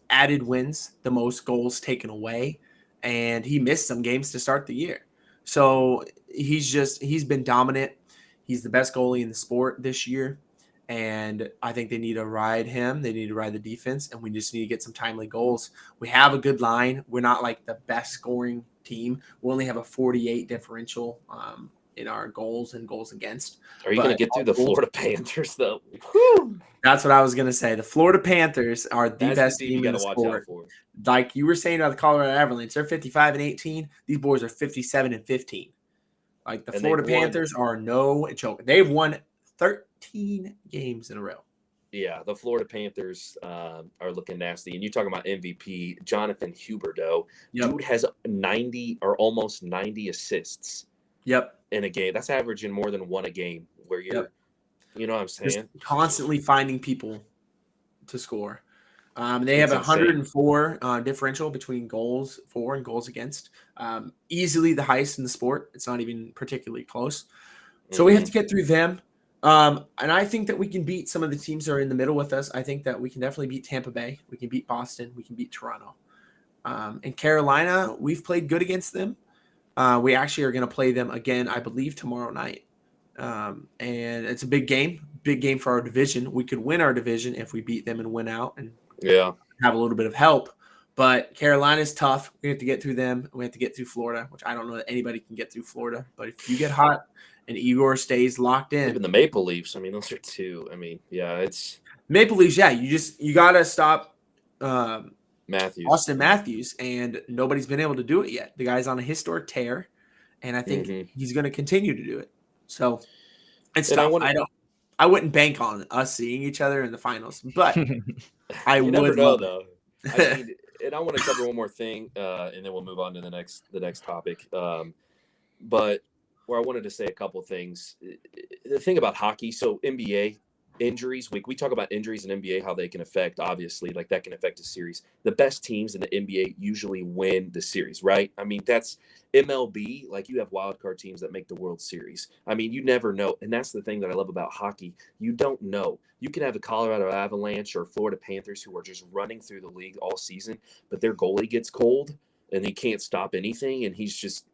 S1: added wins, the most goals taken away, and he missed some games to start the year. So he's been dominant. He's the best goalie in the sport this year. And I think they need to ride him. They need to ride the defense, and we just need to get some timely goals. We have a good line. We're not like the best scoring team. We only have a 48 differential in our goals and goals against.
S3: Are you going to get through the Florida Panthers, though?
S1: That's what I was going to say. The Florida Panthers are the best team in the sport. Like you were saying about the Colorado Avalanche, they're 55-18. These boys are 57-15. Like the Florida Panthers are no joke. They've won 13 games in a row.
S3: Yeah, the Florida Panthers are looking nasty. And you talking about MVP, Jonathan Huberdeau. Yep. Dude has 90 or almost 90 assists.
S1: Yep.
S3: In a game. That's averaging more than one a game where you're, you know what I'm saying?
S1: Just constantly finding people to score. They have 104 differential between goals for and goals against. Easily the highest in the sport. It's not even particularly close. So we have to get through them. And I think that we can beat some of the teams that are in the middle with us. I think that we can definitely beat Tampa Bay. We can beat Boston. We can beat Toronto. And Carolina, we've played good against them. We actually are going to play them again, I believe, tomorrow night. And it's a big game for our division. We could win our division if we beat them and win out and have a little bit of help. But Carolina's tough. We have to get through them. We have to get through Florida, which I don't know that anybody can get through Florida. But if you get hot and Igor stays locked in.
S3: Even the Maple Leafs, I mean, those are two. I mean, yeah, it's
S1: Maple Leafs, yeah. You got to stop
S3: Matthews.
S1: Austin Matthews, and nobody's been able to do it yet. The guy's on a historic tear, and I think he's going to continue to do it. So it's tough. I wouldn't bank on us seeing each other in the finals, but I would
S3: never know, though. I mean, and I want to cover one more thing, and then we'll move on to the next topic. But where I wanted to say a couple of things. The thing about hockey, so NBA injuries, we talk about injuries in NBA, how they can affect, obviously, like that can affect a series. The best teams in the NBA usually win the series, right? I mean, that's MLB, like you have wild card teams that make the World Series. I mean, you never know. And that's the thing that I love about hockey. You don't know. You can have a Colorado Avalanche or Florida Panthers who are just running through the league all season, but their goalie gets cold and he can't stop anything. And he's just,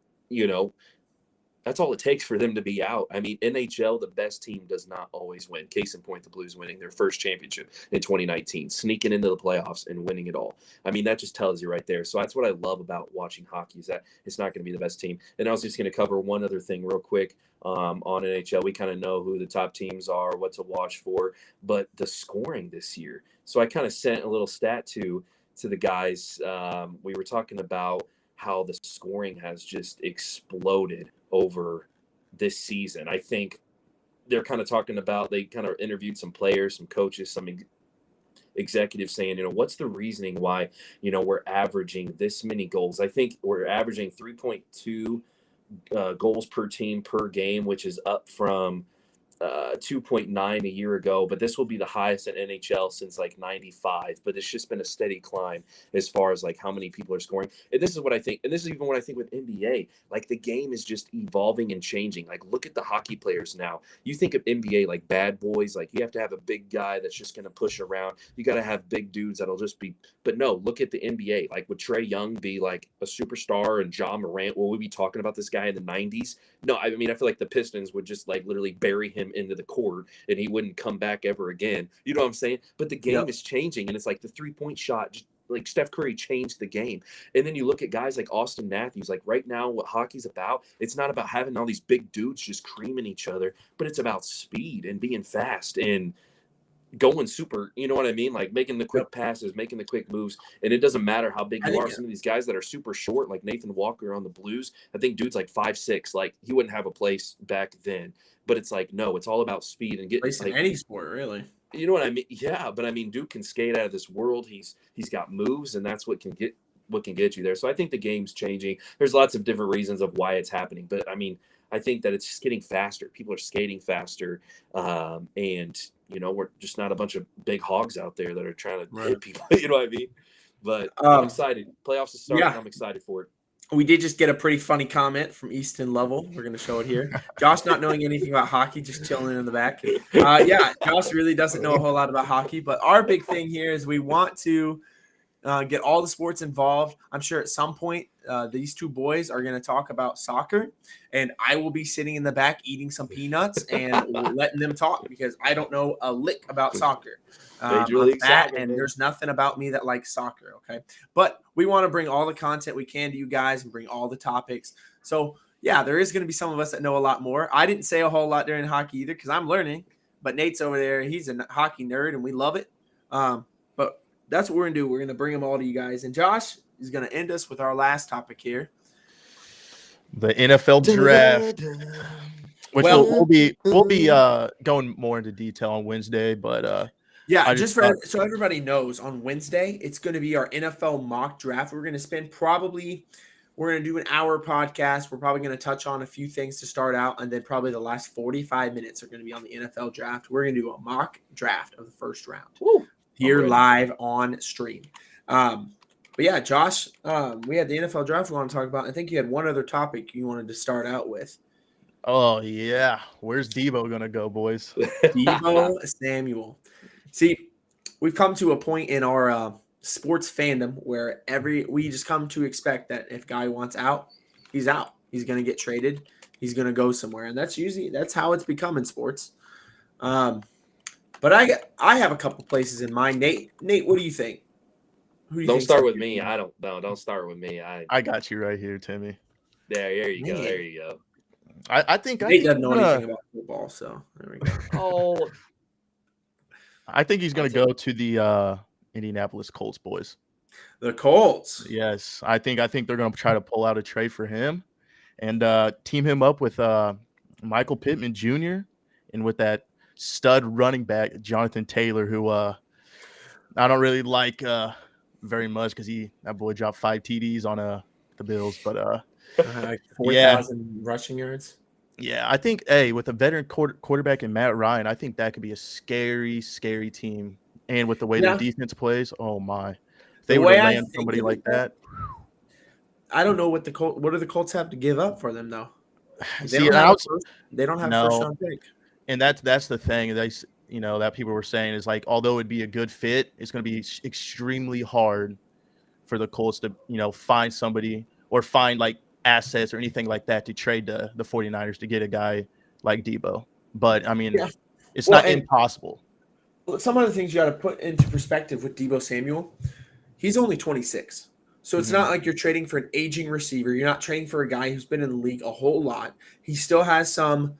S3: that's all it takes for them to be out. I mean, NHL, the best team does not always win. Case in point, the Blues winning their first championship in 2019, sneaking into the playoffs and winning it all. I mean, that just tells you right there. So that's what I love about watching hockey is that it's not going to be the best team. And I was just going to cover one other thing real quick on NHL. We kind of know who the top teams are, what to watch for, but the scoring this year. So I kind of sent a little stat to the guys. We were talking about how the scoring has just exploded over this season. I think they're kind of talking about, they kind of interviewed some players, some coaches, some executives saying, what's the reasoning why, we're averaging this many goals? I think we're averaging 3.2 goals per team per game, which is up from 2.9 a year ago, but this will be the highest in NHL since like 95. But it's just been a steady climb as far as like how many people are scoring. And this is what I think, and this is even what I think with NBA. Like the game is just evolving and changing. Like look at the hockey players now. You think of NBA like bad boys, like you have to have a big guy that's just going to push around. You got to have big dudes that'll just be. But no, look at the NBA. Like would Trae Young be like a superstar and Ja Morant? Will we be talking about this guy in the 90s? No, I mean I feel like the Pistons would just like literally bury him into the court and he wouldn't come back ever again. You know what I'm saying? But the game is changing, and it's like the 3-point shot, just like Steph Curry changed the game. And then you look at guys like Austin Matthews, like right now what hockey's about, it's not about having all these big dudes just creaming each other, but it's about speed and being fast. And going super, you know what I mean? Like making the quick passes, making the quick moves. And it doesn't matter how big you are. Some of these guys that are super short, like Nathan Walker on the Blues, I think dude's like 5'6". Like he wouldn't have a place back then. But it's like, no, it's all about speed and getting
S1: place in any sport, really.
S3: You know what I mean? Yeah, but I mean, Duke can skate out of this world. He's got moves, and that's what can get you there. So I think the game's changing. There's lots of different reasons of why it's happening, but I mean, I think that it's just getting faster. People are skating faster, and we're just not a bunch of big hogs out there that are trying to hit people. You know what I mean? But I'm excited. Playoffs are starting. Yeah. I'm excited for it.
S1: We did just get a pretty funny comment from Easton Lovell. We're going to show it here. Josh not knowing anything about hockey, just chilling in the back. Yeah, Josh really doesn't know a whole lot about hockey. But our big thing here is we want to get all the sports involved. I'm sure at some point these two boys are going to talk about soccer. And I will be sitting in the back eating some peanuts and letting them talk because I don't know a lick about soccer. And there's nothing about me that likes soccer, okay? But we want to bring all the content we can to you guys and bring all the topics. So, yeah, there is going to be some of us that know a lot more. I didn't say a whole lot during hockey either because I'm learning. But Nate's over there. He's a hockey nerd, and we love it. But that's what we're going to do. We're going to bring them all to you guys. And Josh is going to end us with our last topic here.
S2: The NFL draft. Which we'll be going more into detail on Wednesday, but
S1: yeah, so everybody knows, on Wednesday it's going to be our NFL mock draft. We're going to do an hour podcast. We're probably going to touch on a few things to start out, and then probably the last 45 minutes are going to be on the NFL draft. We're going to do a mock draft of the first round here live on stream. But yeah, Josh, we had the NFL draft we want to talk about. I think you had one other topic you wanted to start out with.
S2: Oh, yeah. Where's Debo going to go, boys?
S1: Debo Samuel. See, we've come to a point in our sports fandom where we just come to expect that if guy wants out, he's out. He's going to get traded. He's going to go somewhere. And that's how it's become in sports. But I have a couple places in mind. Nate, what do you think?
S3: Don't start with me. I don't know. Don't start with me.
S2: I got you right here, Timmy.
S3: There you go. There you go.
S2: I think
S1: Nate doesn't know anything about football, so there we go.
S3: Oh,
S2: I think he's going to go to the Indianapolis Colts, boys.
S1: The Colts.
S2: Yes, I think they're going to try to pull out a trade for him and team him up with Michael Pittman Jr. and with that stud running back Jonathan Taylor, who I don't really like very much because that boy dropped 5 TDs on the Bills, but
S1: 4,000 rushing yards.
S2: Yeah, I think, with a veteran quarterback in Matt Ryan, I think that could be a scary, scary team. And with the way the defense plays, oh my, if they were to land somebody like that.
S1: I don't know what do the Colts have to give up for them though. They don't have first round pick.
S2: And that's the thing that people were saying is like, although it'd be a good fit, it's going to be extremely hard for the Colts to find somebody or find like assets or anything like that to trade the 49ers to get a guy like Debo. But I mean, it's not impossible.
S1: Some of the things you got to put into perspective with Debo Samuel, he's only 26. So it's not like you're trading for an aging receiver. You're not trading for a guy who's been in the league a whole lot. He still has some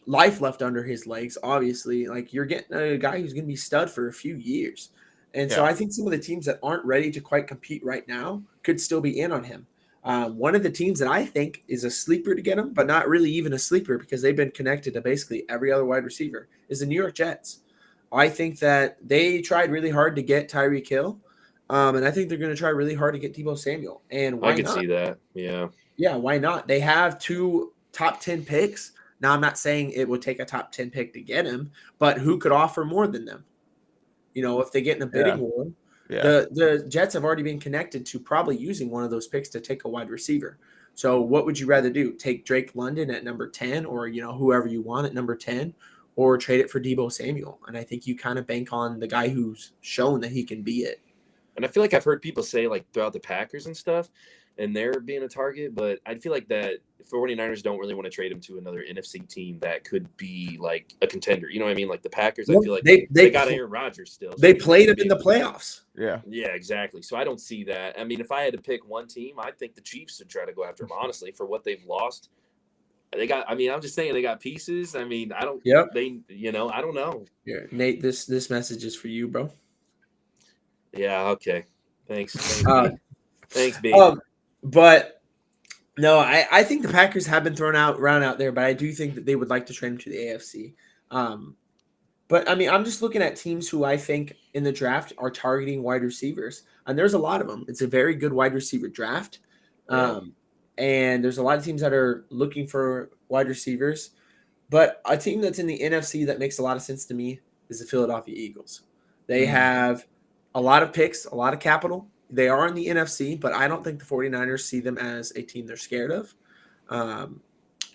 S1: life left under his legs, obviously. Like you're getting a guy who's going to be stud for a few years. And so I think some of the teams that aren't ready to quite compete right now could still be in on him. One of the teams that I think is a sleeper to get him, but not really even a sleeper because they've been connected to basically every other wide receiver, is the New York Jets. I think that they tried really hard to get Tyreek Hill, and I think they're going to try really hard to get Debo Samuel. And why
S3: I can see that,
S1: Yeah, why not? They have 2 top 10 picks. Now, I'm not saying it would take a top 10 pick to get him, but who could offer more than them? If they get in a bidding war. Yeah. The Jets have already been connected to probably using one of those picks to take a wide receiver. So what would you rather do? Take Drake London at number 10 or, whoever you want at number 10 or trade it for Debo Samuel? And I think you kind of bank on the guy who's shown that he can be it.
S3: And I feel like I've heard people say like throughout the Packers and stuff, and they're being a target, but I feel like that 49ers don't really want to trade him to another NFC team that could be like a contender. You know what I mean? Like the Packers, I feel like they got Aaron Rodgers still. So
S1: they played him in the playoffs.
S2: Yeah.
S3: Yeah, exactly. So I don't see that. I mean, if I had to pick one team, I think the Chiefs should try to go after him, honestly, for what they've lost. They got. I mean, I'm just saying they got pieces. I mean, I don't.
S1: Yep.
S3: They. I don't know.
S1: Here, Nate, this message is for you, bro.
S3: Yeah. Okay. Thanks. Thanks,
S1: Uh,
S3: B. Thanks, B.
S1: But no, I think the Packers have been thrown around out there, but I do think that they would like to trade him to the AFC. But I mean, I'm just looking at teams who I think in the draft are targeting wide receivers, and there's a lot of them. It's a very good wide receiver draft,
S3: Yeah.
S1: and there's a lot of teams that are looking for wide receivers. But a team that's in the NFC that makes a lot of sense to me is the Philadelphia Eagles. They have a lot of picks, a lot of capital. They are in the NFC, but I don't think the 49ers see them as a team they're scared of.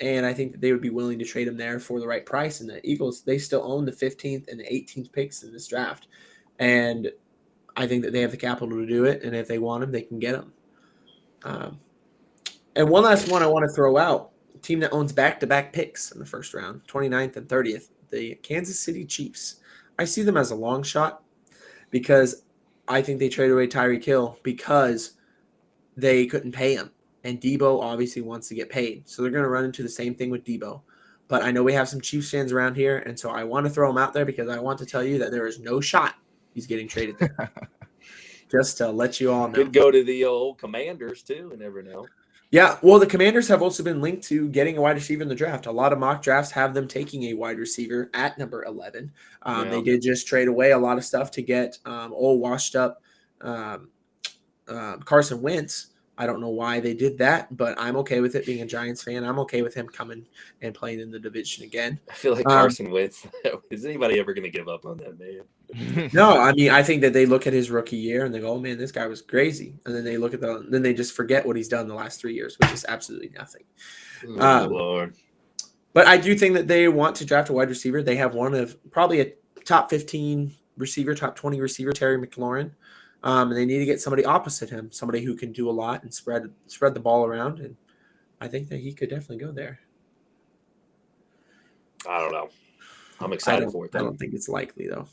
S1: And I think that they would be willing to trade him there for the right price. And the Eagles, they still own the 15th and the 18th picks in this draft. And I think that they have the capital to do it. And if they want him, they can get him. And one last one I want to throw out. A team that owns back-to-back picks in the first round, 29th and 30th, the Kansas City Chiefs. I see them as a long shot because I think they traded away Tyreek Hill because they couldn't pay him. And Debo obviously wants to get paid. So they're going to run into the same thing with Debo. But I know we have some Chiefs fans around here, and so I want to throw him out there because I want to tell you that there is no shot he's getting traded there. Just to let you all know.
S3: Could go to the old Commanders, too. You never know.
S1: Yeah, well, the Commanders have also been linked to getting a wide receiver in the draft. A lot of mock drafts have them taking a wide receiver at number 11. They did just trade away a lot of stuff to get old washed-up Carson Wentz. I don't know why they did that, but I'm okay with it. Being a Giants fan, I'm okay with him coming and playing in the division again.
S3: I feel like Carson Wentz. Is anybody ever going to give up on that man?
S1: No, I mean, I think that they look at his rookie year and they go, "Oh man, this guy was crazy," and then they look at then they just forget what he's done the last 3 years, which is absolutely nothing.
S3: Lord.
S1: But I do think that they want to draft a wide receiver. They have one of probably a top 15 receiver, top 20 receiver, Terry McLaurin. And they need to get somebody opposite him, somebody who can do a lot and spread the ball around. And I think that he could definitely go there.
S3: I don't know. I'm excited for it.
S1: I don't think it's likely though.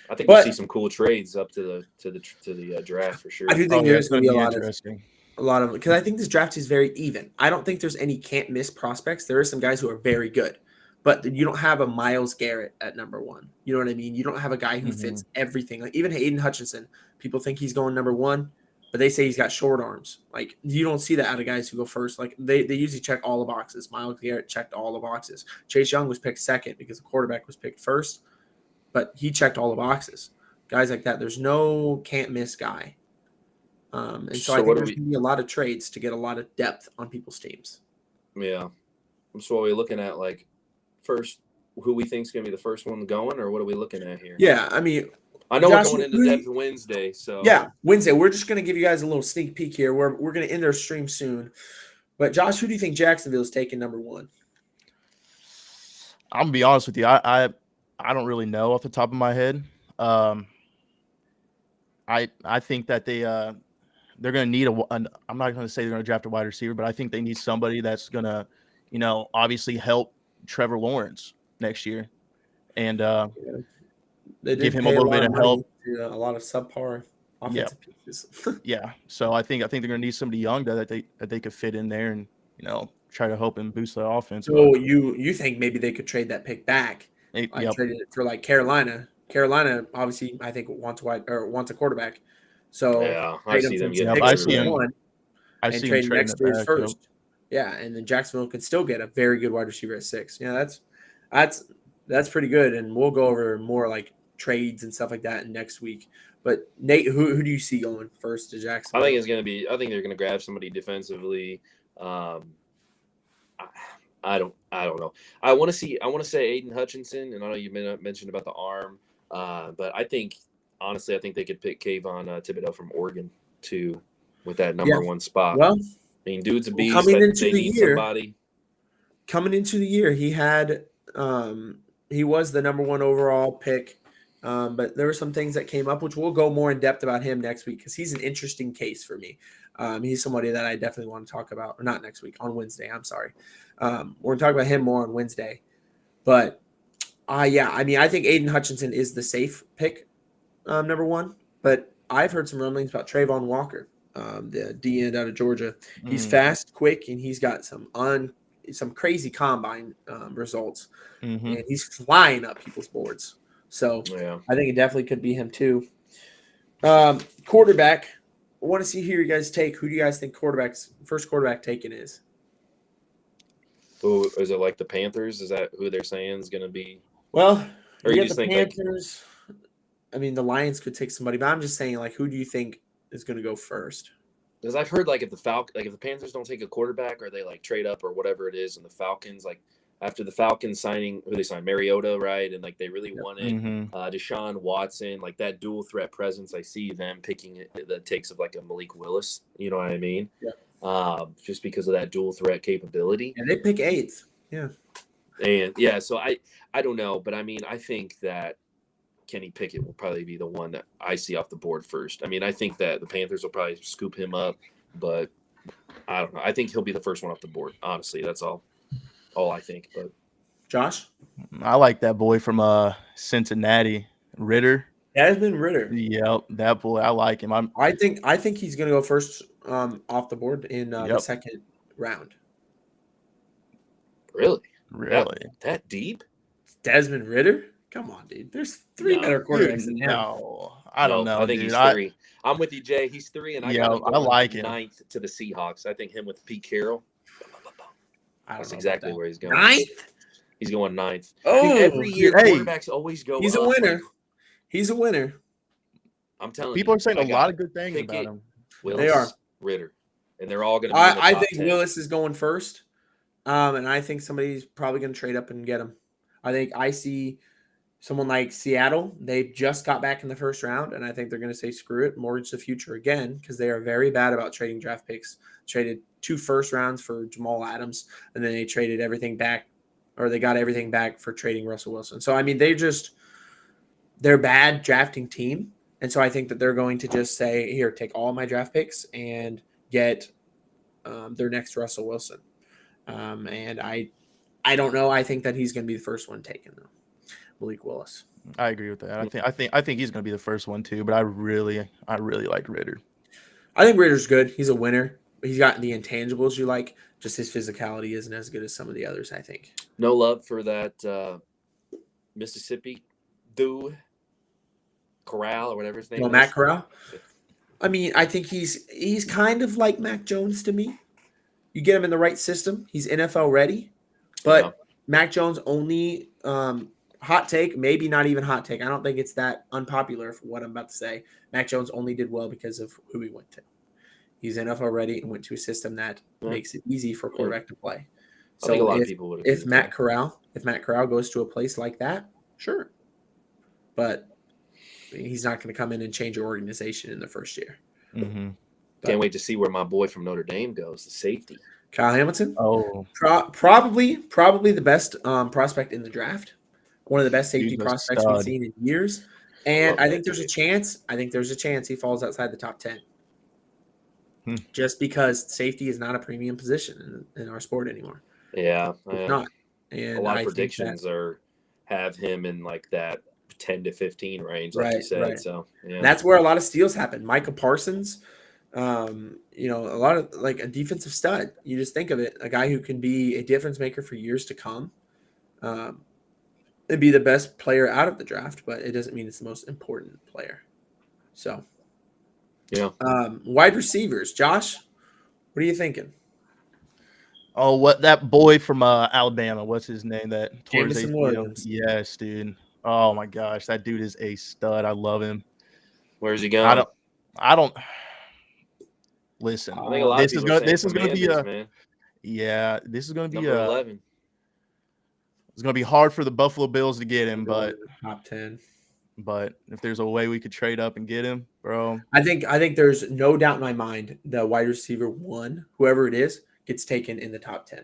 S3: I think we'll see some cool trades up to the draft for sure.
S1: I do think there's going to be a lot of because I think this draft is very even. I don't think there's any can't miss prospects. There are some guys who are very good, but you don't have a Myles Garrett at number 1. You know what I mean? You don't have a guy who fits everything. Like even Aiden Hutchinson, people think he's going number 1, but they say he's got short arms. Like you don't see that out of guys who go first. Like they usually check all the boxes. Myles Garrett checked all the boxes. Chase Young was picked second because the quarterback was picked first, but he checked all the boxes. Guys like that, there's no can't miss guy. And so I think there's going to be a lot of trades to get a lot of depth on people's teams.
S3: Yeah. So are we looking at like first who we think is going to be the first one going, or what are we looking at here?
S1: Yeah, I mean,
S3: I know Josh, we're going into depth Wednesday, so
S1: yeah, Wednesday. We're just going to give you guys a little sneak peek here. We're going to end our stream soon. But Josh, who do you think Jacksonville is taking number 1?
S2: I'm gonna be honest with you. I don't really know off the top of my head. I think that they're going to need I'm not going to say they're going to draft a wide receiver, but I think they need somebody that's going to, obviously help Trevor Lawrence next year and give him a little bit of help.
S1: A lot of subpar offensive pieces.
S2: Yeah. So I think they're going to need somebody young that they could fit in there and, try to help and boost their offense.
S1: So you think maybe they could trade that pick back? Traded it for like Carolina. Carolina obviously I think wants a quarterback. So
S3: yeah, I see them getting
S1: and trade next year's first. Yep. Yeah, and then Jacksonville could still get a very good wide receiver at 6. Yeah, that's pretty good. And we'll go over more like trades and stuff like that next week. But Nate, who do you see going first to Jacksonville?
S3: I think they're going to grab somebody defensively. I don't know. I want to say Aiden Hutchinson, and I know you mentioned about the arm, but I think they could pick Kayvon Thibodeau from Oregon too, with that number 1 spot.
S1: Well,
S3: I mean, dude's a beast.
S1: Coming into the year, he had he was the number 1 overall pick, but there were some things that came up, which we'll go more in depth about him next week because he's an interesting case for me. He's somebody that I definitely want to talk about, or not next week, on Wednesday. I'm sorry. We're going to talk about him more on Wednesday. But, I think Aiden Hutchinson is the safe pick, number 1. But I've heard some rumblings about Trayvon Walker, the D-end out of Georgia. He's fast, quick, and he's got some some crazy combine results,
S2: Mhm.
S1: and he's flying up people's boards. So
S3: Yeah.
S1: I think it definitely could be him too. Quarterback. I want to see here you guys take. Who do you guys think first quarterback taken is?
S3: Who is it? Like the Panthers? Is that who they're saying is going to be?
S1: Well,
S3: Or
S1: you
S3: you
S1: get
S3: just
S1: the
S3: think like
S1: Panthers. I mean, the Lions could take somebody, but I'm just saying, like, who do you think is going to go first?
S3: because I've heard like if the Panthers don't take a quarterback or they like trade up or whatever it is, and the Falcons like after the Falcons signing who they signed Mariota, right, and like they really wanted
S2: Mhm.
S3: Deshaun Watson, like that dual threat presence. I see them picking the takes of like a Malik Willis. You know what I mean?
S1: Yeah.
S3: Just because of that dual threat capability.
S1: And they pick eighth. Yeah.
S3: And yeah, so I don't know, but I mean I think that Kenny Pickett will probably be the one that I see off the board first. I mean, I think that the Panthers will probably scoop him up, but I don't know. I think he'll be the first one off the board. Honestly, that's all I think. But
S1: Josh?
S2: I like that boy from Cincinnati, Ritter.
S1: Desmond Ritter.
S2: Yep, that boy. I like him.
S1: I think he's going to go first off the board in the
S2: Yep.
S1: second round.
S3: really,
S2: Really.
S3: that deep?
S1: Desmond Ritter? Come on, dude. There's three
S3: No.
S1: better quarterbacks than him.
S2: No, I don't know.
S3: I think
S2: dude.
S3: he's 3. I'm with you, Jay. He's 3, and I
S2: Yeah,
S3: got him
S2: I
S3: going
S2: like him.
S3: 9th to the Seahawks. I think him with Pete Carroll.
S1: I don't
S3: That's
S1: know
S3: exactly
S1: about
S3: where he's
S1: that.
S3: going.
S1: Ninth?
S3: He's going 9th.
S1: Oh,
S3: Dude, every year
S2: hey,
S3: quarterbacks always go.
S1: he's a
S3: up,
S1: winner.
S3: like,
S1: He's a winner.
S3: I'm telling
S2: People
S3: you,
S2: are saying
S3: I
S2: a
S3: got
S2: lot of good things
S3: Pickett,
S2: about him.
S3: Willis,
S1: They are.
S3: Ritter, and they're all going to be in the
S1: I
S3: top
S1: think
S3: 10.
S1: Willis is going first. And I think somebody's probably going to trade up and get him. I see someone like Seattle. They just got back in the first round, and I think they're going to say, screw it, mortgage the future again, because they are very bad about trading draft picks. Traded 2 first rounds for Jamal Adams, and then they traded everything back, or they got everything back for trading Russell Wilson. So, I mean, they're a bad drafting team. And so I think that they're going to just say, here, take all my draft picks and get their next Russell Wilson. And I don't know. I think that he's going to be the first one taken, though. Malik Willis.
S2: I agree with that. I think he's going to be the first one too. But I really like Ritter.
S1: I think Ritter's good. He's a winner. He's got the intangibles you like. Just his physicality isn't as good as some of the others, I think.
S3: No love for that Mississippi dude, Corral or whatever his name is.
S1: Matt Corral. I mean, I think he's kind of like Mac Jones to me. You get him in the right system, he's NFL ready. But
S3: Yeah.
S1: Mac Jones only hot take, maybe not even hot take. I don't think it's that unpopular for what I'm about to say. Mac Jones only did well because of who he went to. He's NFL ready and went to a system that makes it easy for a quarterback to play.
S3: I think a
S1: So
S3: lot of people would agree
S1: if
S3: with
S1: Matt
S3: that.
S1: Corral goes to a place like that, sure. But I mean, he's not going to come in and change your organization in the first year.
S2: Mm-hmm.
S3: Can't wait to see where my boy from Notre Dame goes, the safety.
S1: Kyle Hamilton,
S2: Oh,
S1: probably the best prospect in the draft. One of the best safety
S2: He's a
S1: prospects we've
S2: stud.
S1: seen in years. And
S3: Love
S1: I
S3: that
S1: think there's a
S3: dude.
S1: chance. He falls outside the top 10. Just because safety is not a premium position in our sport anymore.
S3: Yeah,
S1: It's not. And
S3: a lot
S1: I
S3: of
S1: think
S3: predictions have him in like that 10 to 15 range, like you
S1: Right,
S3: said.
S1: right.
S3: So yeah,
S1: that's where a lot of steals happen. Micah Parsons, a lot of like a defensive stud. You just think of it, a guy who can be a difference maker for years to come. And be the best player out of the draft, but it doesn't mean it's the most important player. So,
S3: yeah.
S1: Wide receivers, Josh, what are you thinking?
S2: Oh, what that boy from Alabama? What's his name? That tore his
S1: Jameson
S2: ACL?
S1: Williams.
S2: Yes, dude. Oh my gosh, that dude is a stud. I love him.
S3: Where's he going?
S2: I don't. Listen,
S3: I think a lot of people are saying
S2: this is gonna be
S3: Commanders,
S2: a
S3: man.
S2: yeah. This is gonna be
S3: Number 11.
S2: It's gonna be hard for the Buffalo Bills to get him, but
S1: Top 10.
S2: if there's a way we could trade up and get him, bro.
S1: I think there's no doubt in my mind the wide receiver 1, whoever it is, gets taken in the top 10.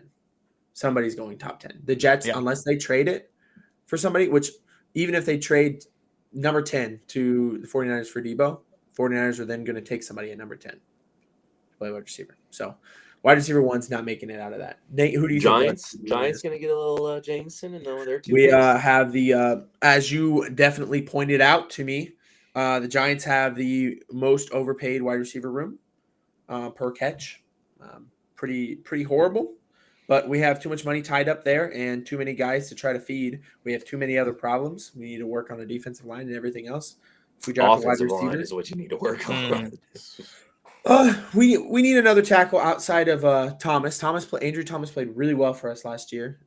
S1: Somebody's going top 10. The Jets, unless they trade it for somebody, which even if they trade number 10 to the 49ers for Debo, 49ers are then going to take somebody at number 10 to play wide receiver. So wide receiver 1's not making it out of that. Nate, who do you
S3: Giants?
S1: think?
S3: Giants going to get a little Jameson and their 2
S1: We
S3: picks?
S1: have the, as you definitely pointed out to me, the Giants have the most overpaid wide receiver room per catch. Pretty horrible. But we have too much money tied up there and too many guys to try to feed. We have too many other problems. We need to work on the defensive line and everything else. If we draft a wide
S3: Offensive line
S1: receiver,
S3: is what you need to work on.
S1: we need another tackle outside of Thomas. Andrew Thomas played really well for us last year,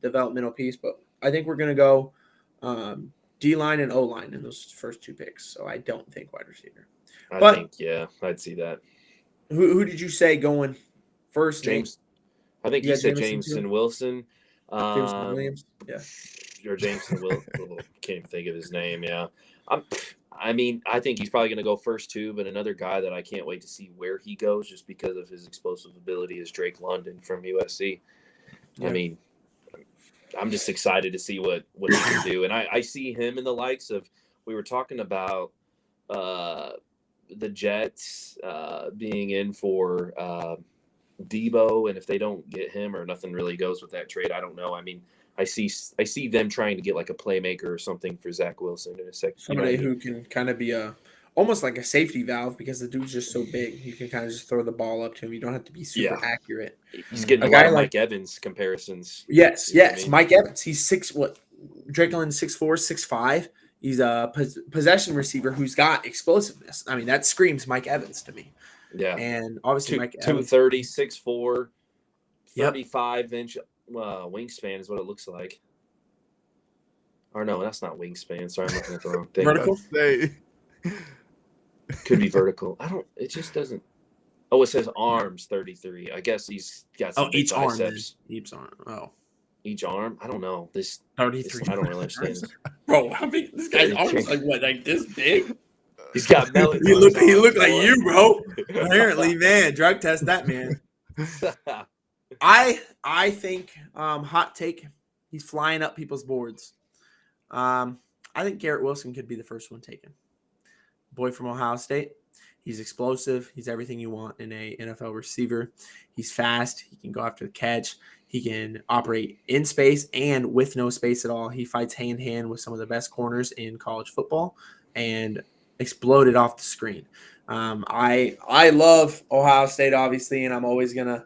S1: developmental piece. But I think we're going to go D line and O line in those first two picks. So I don't think wide receiver.
S3: I think, yeah, I'd see that.
S1: Who did you say going first?
S3: James. I think you said Jameson Wilson.
S1: Jameson Williams. Yeah.
S3: Or Jameson Wilson. Can't even think of his name. Yeah. I mean, I think he's probably going to go first too, but another guy that I can't wait to see where he goes just because of his explosive ability is Drake London from USC. Yeah. I mean, I'm just excited to see what he can do. And I see him in the likes of, we were talking about the Jets being in for Debo, and if they don't get him or nothing really goes with that trade, I don't know. I mean, I see them trying to get like a playmaker or something for Zach Wilson in a second.
S1: Somebody who can kind of be almost like a safety valve because the dude's just so big. You can kind of just throw the ball up to him. You don't have to be super accurate.
S3: He's getting a lot of Mike Evans comparisons.
S1: Yes. I mean? Mike Evans. He's Drake London 6'4", 6'5". He's a possession receiver who's got explosiveness. I mean, that screams Mike Evans to me.
S3: Yeah.
S1: And obviously Mike Evans.
S3: 230, 6'4", 35-inch wingspan is what it looks like. Or no, that's not wingspan. Sorry, I'm looking at the wrong thing.
S1: Vertical?
S3: Could be vertical. It just doesn't. Oh, it says arms 33. I guess he's got some big biceps.
S1: Each arm. Oh.
S3: Each arm? I don't know. This
S1: 33.
S3: I don't really understand.
S1: Bro, how big? This guy's arm is like what? Like this big?
S3: He's got melons.
S1: He looked like you, bro. Apparently, man. Drug test that man. I think hot take. He's flying up people's boards. I think Garrett Wilson could be the first one taken. Boy from Ohio State. He's explosive. He's everything you want in a NFL receiver. He's fast. He can go after the catch. He can operate in space and with no space at all. He fights hand-to-hand with some of the best corners in college football and exploded off the screen. I love Ohio State, obviously, and I'm always going to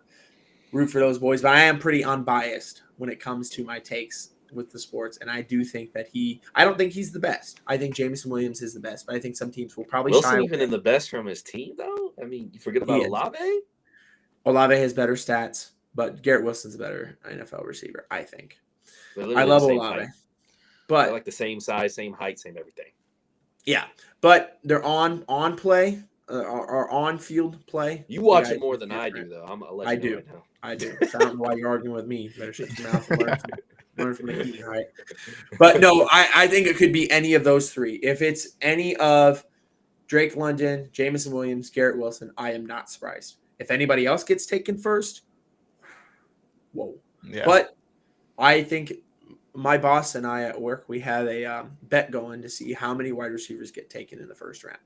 S1: root for those boys, but I am pretty unbiased when it comes to my takes with the sports, and I do think that I don't think he's the best. I think Jameson Williams is the best, but I think some teams will probably
S3: Wilson even in the best from his team, though? I mean, you forget about Olave?
S1: Olave has better stats, but Garrett Wilson's a better NFL receiver, I think. I love Olave. But
S3: they're like the same size, same height, same everything.
S1: Yeah, but they're on play or on field play.
S3: You watch it more than I do, though.
S1: I do. Right now. I do. So I don't know why you're arguing with me. You better shut your mouth and learn from the heat, all right? But no, I think it could be any of those three. If it's any of Drake London, Jameson Williams, Garrett Wilson, I am not surprised. If anybody else gets taken first, whoa. Yeah. But I think my boss and I at work, we have a bet going to see how many wide receivers get taken in the first round.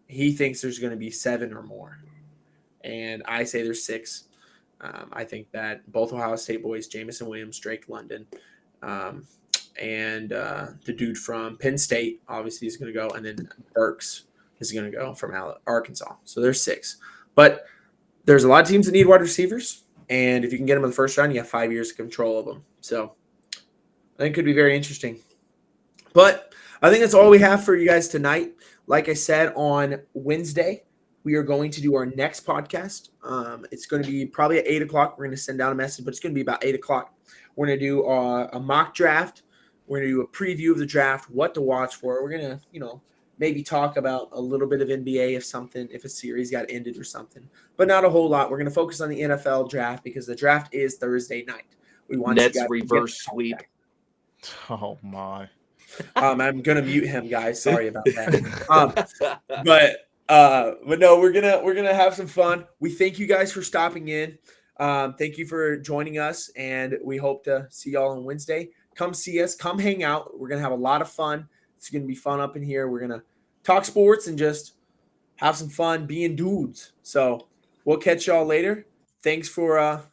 S1: He thinks there's going to be 7 or more. And I say there's 6. I think that both Ohio State boys, Jameson Williams, Drake London, and the dude from Penn State, obviously, is going to go. And then Burks is going to go from Arkansas. So there's 6. But there's a lot of teams that need wide receivers. And if you can get them in the first round, you have 5 years of control of them. So I think it could be very interesting. But I think that's all we have for you guys tonight. Like I said, on Wednesday, we are going to do our next podcast. It's going to be probably at 8 o'clock. We're going to send out a message, but it's going to be about 8 o'clock. We're going to do a mock draft. We're going to do a preview of the draft, what to watch for. We're going to, maybe talk about a little bit of NBA if a series got ended or something, but not a whole lot. We're going to focus on the NFL draft because the draft is Thursday night. We want
S3: Nets reverse sweep.
S2: Oh my.
S1: I'm gonna mute him, guys. Sorry about that. But no, we're gonna have some fun. We thank you guys for stopping in. Thank you for joining us, and we hope to see y'all on Wednesday. Come see us. Come hang out. We're gonna have a lot of fun. It's gonna be fun up in here. We're gonna talk sports and just have some fun being dudes. So we'll catch y'all later. Thanks for